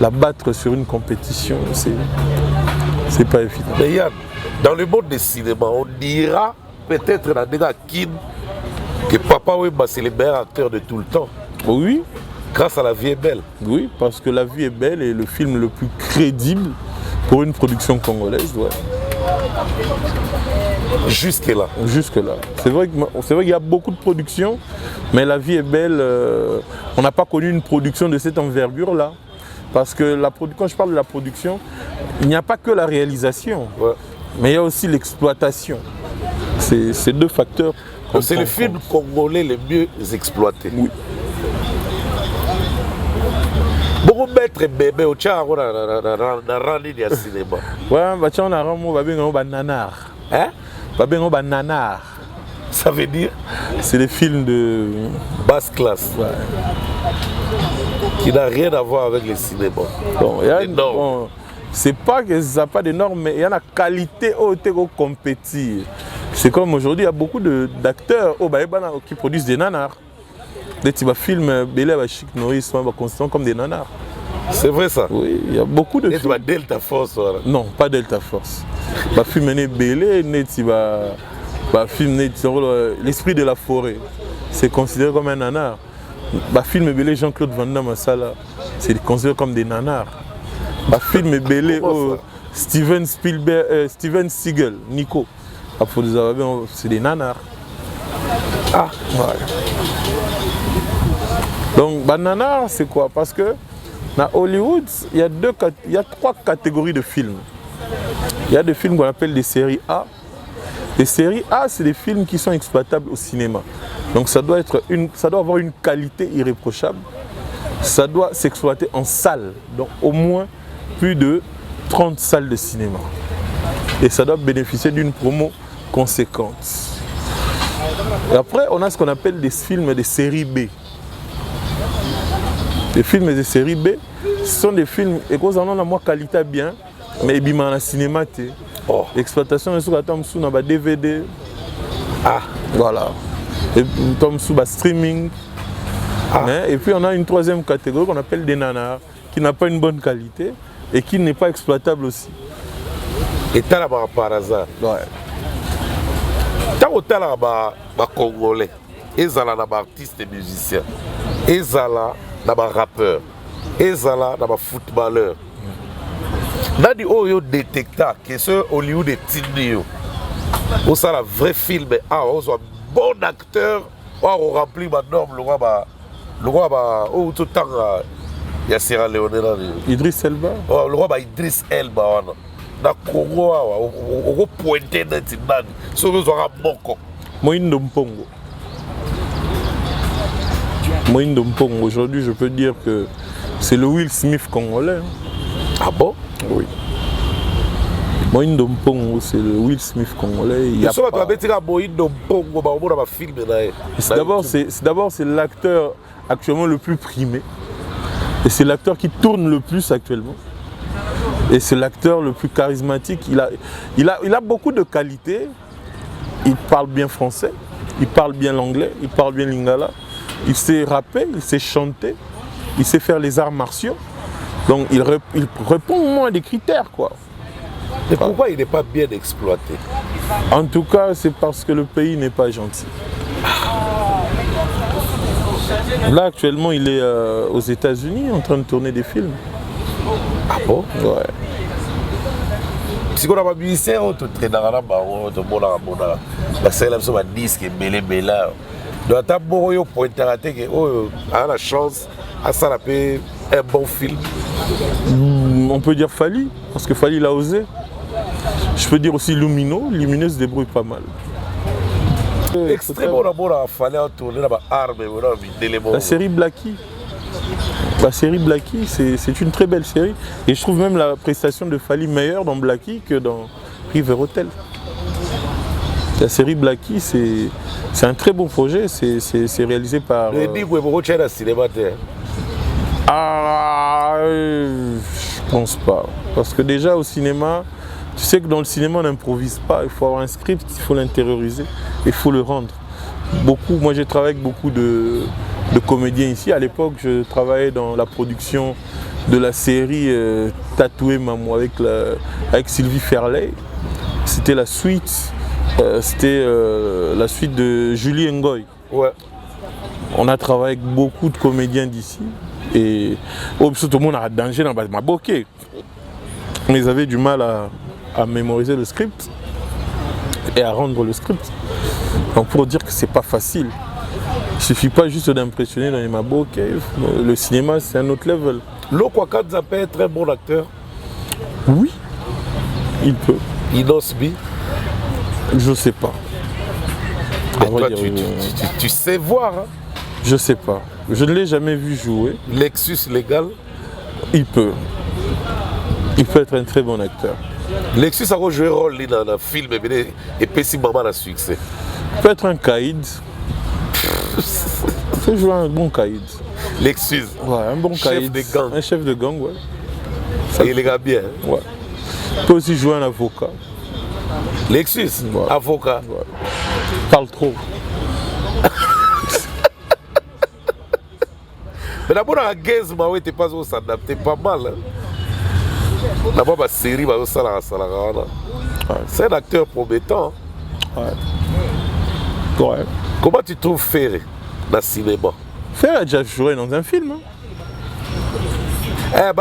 la battre sur une compétition, c'est pas évident. Mais Yann, dans le monde des cinémas, on dira peut-être dans des Kin que Papa Wemba c'est le meilleur acteur de tout le temps. Oui. Grâce à La Vie est belle. Oui, parce que La Vie est belle est le film le plus crédible pour une production congolaise. Ouais. Jusque-là. Jusque-là. C'est vrai qu'il y a beaucoup de productions, mais La Vie est belle, on n'a pas connu une production de cette envergure-là. Parce que quand je parle de la production, il n'y a pas que la réalisation, mais il y a aussi l'exploitation. C'est deux facteurs. C'est le film congolais le mieux exploité. Oui. Beaucoup mettre bébé au tchar dans le cinéma. Ouais, on a un nanar. Hein? Nanar. Ça veut dire? C'est des films de basse classe. Ouais. Qui n'a rien à voir avec le cinéma. Bon, c'est pas que ça n'a pas de normes, mais il y a une qualité au compétir. C'est comme aujourd'hui, il y a beaucoup d'acteurs qui produisent des nanars. Des petits films, Bélé, Chic Norris, sont considérés comme des nanars. C'est vrai ça? Oui, il y a beaucoup de films. Delta Force? Voilà. Non, pas Delta Force. Film Bélé, film L'Esprit de la forêt. C'est considéré comme un nanar. Film Bélé, Jean-Claude Van Damme, c'est considéré comme des nanars. Film Bélé, Steven Seagal, Nico. C'est des nanars. Ah, ouais. Donc, nanar, c'est quoi? Parce que dans Hollywood, il y a trois catégories de films. Il y a des films qu'on appelle des séries A. Les séries A, c'est des films qui sont exploitables au cinéma. Donc, ça doit avoir une qualité irréprochable. Ça doit s'exploiter en salle. Donc, au moins plus de 30 salles de cinéma. Et ça doit bénéficier d'une promo conséquente. Et après, on a ce qu'on appelle des films de série B. Les films de série B, ce sont des films, et qu'on en a la moins qualité bien, mais ils sont dans le cinéma. L'exploitation est sur la DVD. Ah, voilà. Et sur le streaming. Ah. Et puis on a une troisième catégorie qu'on appelle des nanars, qui n'a pas une bonne qualité et qui n'est pas exploitable aussi. Et tu as là-bas par hasard. Ouais. Tu as là-bas Congolais, ils ont là-bas artistes et musiciens, ils ont là-bas rappeurs, ils ont là-bas footballeurs. Nani oyo détecta que ce Hollywood est tinio. Ou ça la vrai film, on a un bon acteur, on remplit ma norme, le roi va où tout le temps il y a Sierra Leone là. Idriss Elba. Oh, le roi va Idriss Elba wana. Na Congo on pointer dans Tibani. Sur nous aura moko. Moïndo Mpongo. Moïndo Mpongo. Aujourd'hui, je peux dire que c'est le Will Smith congolais. Hein. Ah bon? Oui. Moïndo Mpongo, c'est le Will Smith congolais. D'abord, c'est l'acteur actuellement le plus primé. Et c'est l'acteur qui tourne le plus actuellement. Et c'est l'acteur le plus charismatique. Il a beaucoup de qualités. Il parle bien français, il parle bien l'anglais, il parle bien lingala. Il sait rapper, il sait chanter, il sait faire les arts martiaux. Donc il répond au moins à des critères, quoi. Et pourquoi il n'est pas bien exploité? En tout cas, c'est parce que le pays n'est pas gentil. Là, actuellement, il est aux États-Unis en train de tourner des films. Ah bon? Ouais. Si on a un musicien, on te traîne dans la barre, on te montre la scène, on a un disque, belé. Donc, tu as beaucoup pour interacter, on a la chance à ça, un bon film. On peut dire Fally, parce que Fally l'a osé. Je peux dire aussi Lumino. Lumino se débrouille pas mal. Extrêmement bon, il fallait tourner dans l'arme, la série Blackie. La série Blackie, c'est une très belle série. Et je trouve même la prestation de Fally meilleure dans Blackie que dans River Hotel. La série Blackie, c'est un très bon projet. C'est réalisé par... Ah, je pense pas. Parce que déjà au cinéma, tu sais que dans le cinéma on n'improvise pas. Il faut avoir un script, il faut l'intérioriser, il faut le rendre. Moi j'ai travaillé avec beaucoup de comédiens ici. À l'époque, je travaillais dans la production de la série Tatoué Mamou avec Sylvie Ferlet. C'était la suite. La suite de Julie Ngoy. Ouais. On a travaillé avec beaucoup de comédiens d'ici. Et tout le monde a danger dans ma bokeh. Mais ils avaient du mal à mémoriser le script et à rendre le script. Donc pour dire que c'est pas facile. Il ne suffit pas juste d'impressionner dans les mabokeh. Le cinéma, c'est un autre level. Loko Kadza peut être un bon acteur. Oui, il peut. Inosbi. Je sais pas. Mais toi, tu sais voir. Hein? Je sais pas. Je ne l'ai jamais vu jouer. Lexus légal. Il peut. Il peut être un très bon acteur. Lexus a joué un rôle dans le film et puis si maman a succès. Il peut être un caïd. Il peut jouer un bon caïd. Lexus. Ouais, un bon caïd. Chef de gang. Un chef de gang, ouais. Ça il est bien. Hein? Ouais. Il peut aussi jouer un avocat. Lexus, ouais. Avocat. Ouais. Parle trop. Mais d'abord, la guise, tu pas s'adapter pas mal. Hein? D'abord, la série, c'est un acteur promettant. Ouais. Ouais. Comment tu trouves Ferré dans le cinéma? Ferré a déjà joué dans un film. Hein?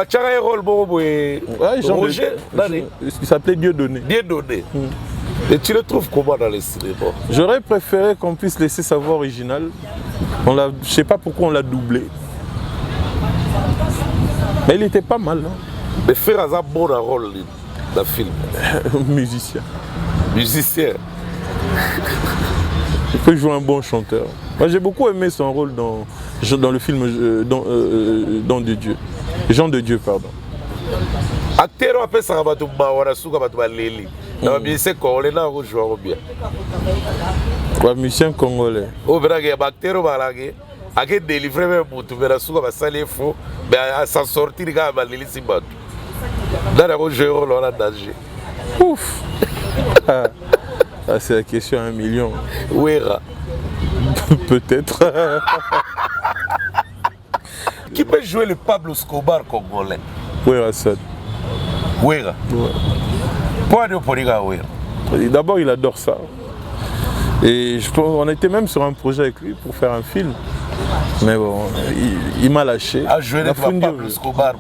Tu as un rôle, Roger, il s'appelait Dieudonné. Dieudonné. Et tu le trouves comment dans le cinéma? J'aurais préféré qu'on puisse laisser sa voix originale. Je ne sais pas pourquoi on l'a doublé. Mais il était pas mal. Hein. Mais Ferré a un bon rôle dans le film. Musicien. Musicien. Il peut jouer un bon chanteur. Moi j'ai beaucoup aimé son rôle dans le film Don de Dieu. Jean de Dieu, pardon. Acteur appelle ça Leli. Musicien congolais, là, on joue bien. Ouais, musicien congolais. Au vrai, il y a acteur a délivré même tout, mais la souka va saler faux, mais à s'en sortir, il y a Leli Simbatou. Là, on a joué on a danger. Ouf! C'est la question à 1 million. Oui, peut-être. Qui peut jouer le Pablo Escobar congolais? Oui, Assad. Oui. Pourquoi d'abord, il adore ça. Et on était même sur un projet avec lui pour faire un film. Mais bon, il m'a lâché. Ah, jouer avec Pablo Escobar.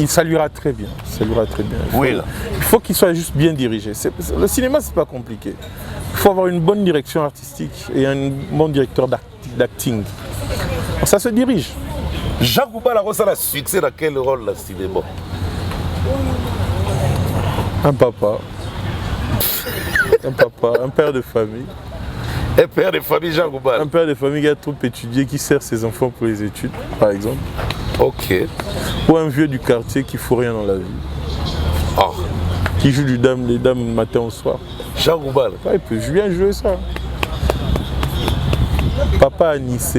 Ça lui ira très bien. Ça lui ira très bien. Il faut qu'il soit juste bien dirigé. Le cinéma, c'est pas compliqué. Il faut avoir une bonne direction artistique et un bon directeur d'acting. Ça se dirige. Jean Goubala a un succès dans quel rôle dans le cinéma? Un papa. Un papa, un père de famille. Un père de famille, Jean Goubala. Un père de famille qui a trop étudié, qui sert ses enfants pour les études, par exemple. Ok. Ou un vieux du quartier qui ne fout rien dans la vie. Ah. Qui joue les dames matin au soir. Jean Goubala. Ouais, il peut bien jouer ça. Papa à Nice.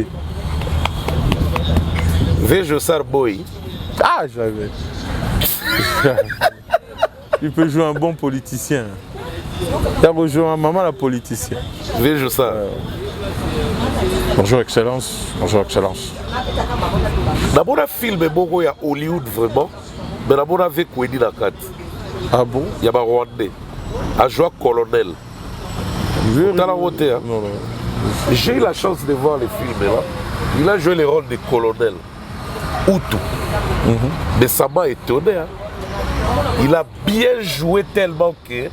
Vejossar Boy. Ah, j'avais. Il peut jouer un bon politicien. Il a rejoint maman la politicien. Vejossar. Bonjour Excellence. Bonjour Excellence. D'abord, un film est beaucoup à Hollywood vraiment. Mais d'abord, avec Wendy Nakati. Ah bon? Il y a un Rwandais. A joué colonel. Dans la route, hein? Non. J'ai eu la chance de voir les films là. Il a joué le rôle de colonel. Hutu. Mais ça m'a étonné. Hein? Il a bien joué tellement que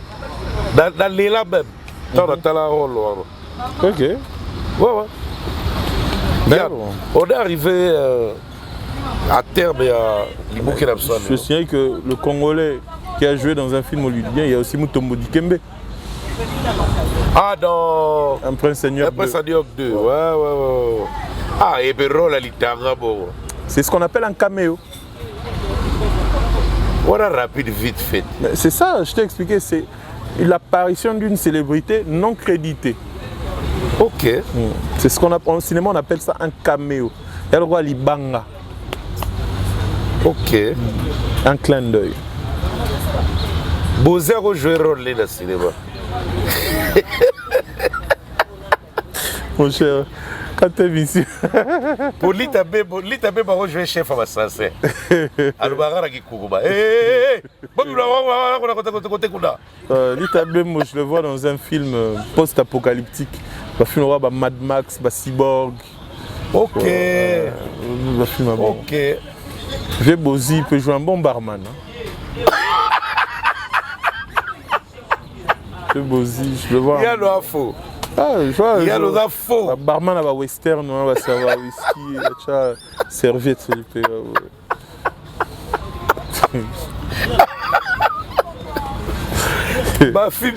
dans l'élan même. Dans le rôle. Ok. Ouais. Bien, on est arrivé à terme à Burkina Faso. Je signale que le Congolais qui a joué dans un film hollywoodien, il y a aussi Mutombo Dikembe. Ah, dans Un Prince Seigneur 2. 2. Ouais. Ah, et le rôle à l'Itanga. C'est ce qu'on appelle un caméo. Voilà, rapide, vite fait. C'est ça, je t'ai expliqué, c'est l'apparition d'une célébrité non créditée. Ok. C'est ce qu'on appelle, au cinéma, on appelle ça un caméo. Il y a le roi Libanga. Ok. Un clin d'œil. Bozé a joué un rôle dans le cinéma. Mon cher, quand tu es ici. Pour l'Itabé, a joué chef à ma sensei. Alors, qui Kourouba. L'Itabé, moi, je le vois dans un film post-apocalyptique. Un film roi, Mad Max, Cyborg. Ok. Le film bon. Ok. Vieux Bozi peut jouer un bon barman. Vieux Bozi, je le vois. Il y a le faux. Ah, je vois. Il y a le faux. Barman à western, on va servir whisky, tu as serviette, s'il te plaît. Ma fille.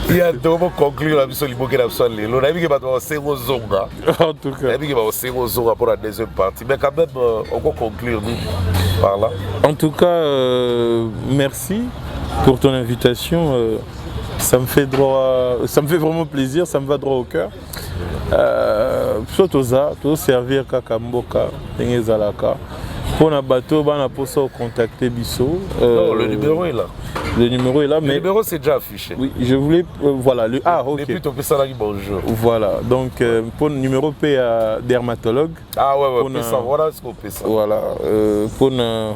Il y a deux mots conclure la mission Burkina Faso. On a vu que c'est un zonga. En tout cas. On a vu que c'est un zonga pour la deuxième partie. Mais quand même, on peut conclure par là. En tout cas, merci pour ton invitation. Ça me fait vraiment plaisir, ça me va droit au cœur. Surtout ça, tout servir Kakamboka, Tengezalaka. Pour un bateau, on a contacter Bisso. Non, le numéro est là. Le numéro est là, mais... Le numéro c'est déjà affiché. Oui, je voulais... voilà, le... Ah, ok. Et puis, tu peux ça là, bonjour. Voilà, donc pour le numéro P à dermatologue. Ah ouais, voilà ce qu'on peut ça. Voilà, pour le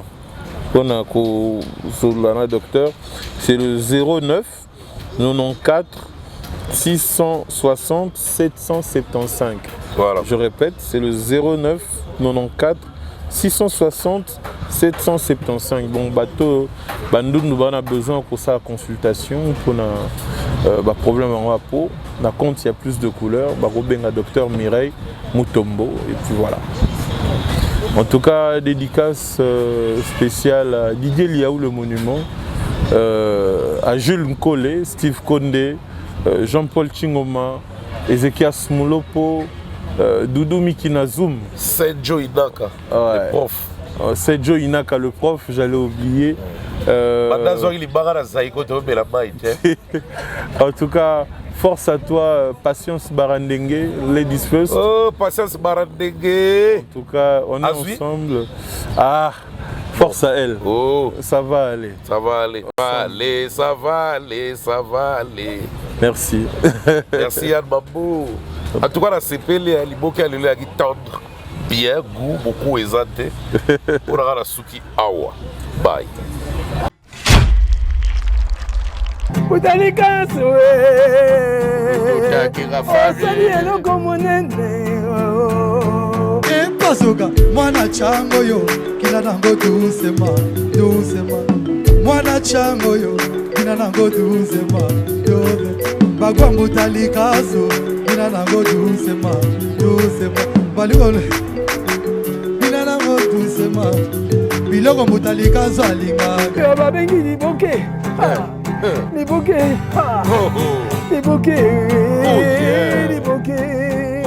docteur, c'est le 09 94 660 775. Voilà. Je répète, c'est le 09 94 660 775. Bon, bateau, nous avons besoin pour sa consultation, pour un problème en peau. Dans compte, il y a plus de couleurs. Le docteur Mireille Mutombo. Et puis voilà. En tout cas, dédicace spéciale à Didier Liaou, le monument, à Jules Nkole, Steve Kondé, Jean-Paul Chingoma, Ezekiel Smulopo, Doudou Mikinazoum. Sergio Inaka, ouais. Le prof. Sergio Inaka, le prof, j'allais oublier. En tout cas, force à toi, Patience Barandengue, Ladies First. Oh, Patience Barandengue. En tout cas, on est ensemble. Ah, force à elle. Oh, ça va aller. Ça va aller. Ça va aller. Merci. Merci Yann Mabou. En tout cas, la CPL, il y a tendre, bien, goût, beaucoup exalté. On a la souki awa. Bye. Utalikasi osali eloko monene epasoka mwana chango yo kina nango dusema mwana chango yo kina nango dusema bagwambu talikaso bina nango doucement balikolo bina nango doucement biloko mutalikaso alingaka babengi liboke liboke liboke liboke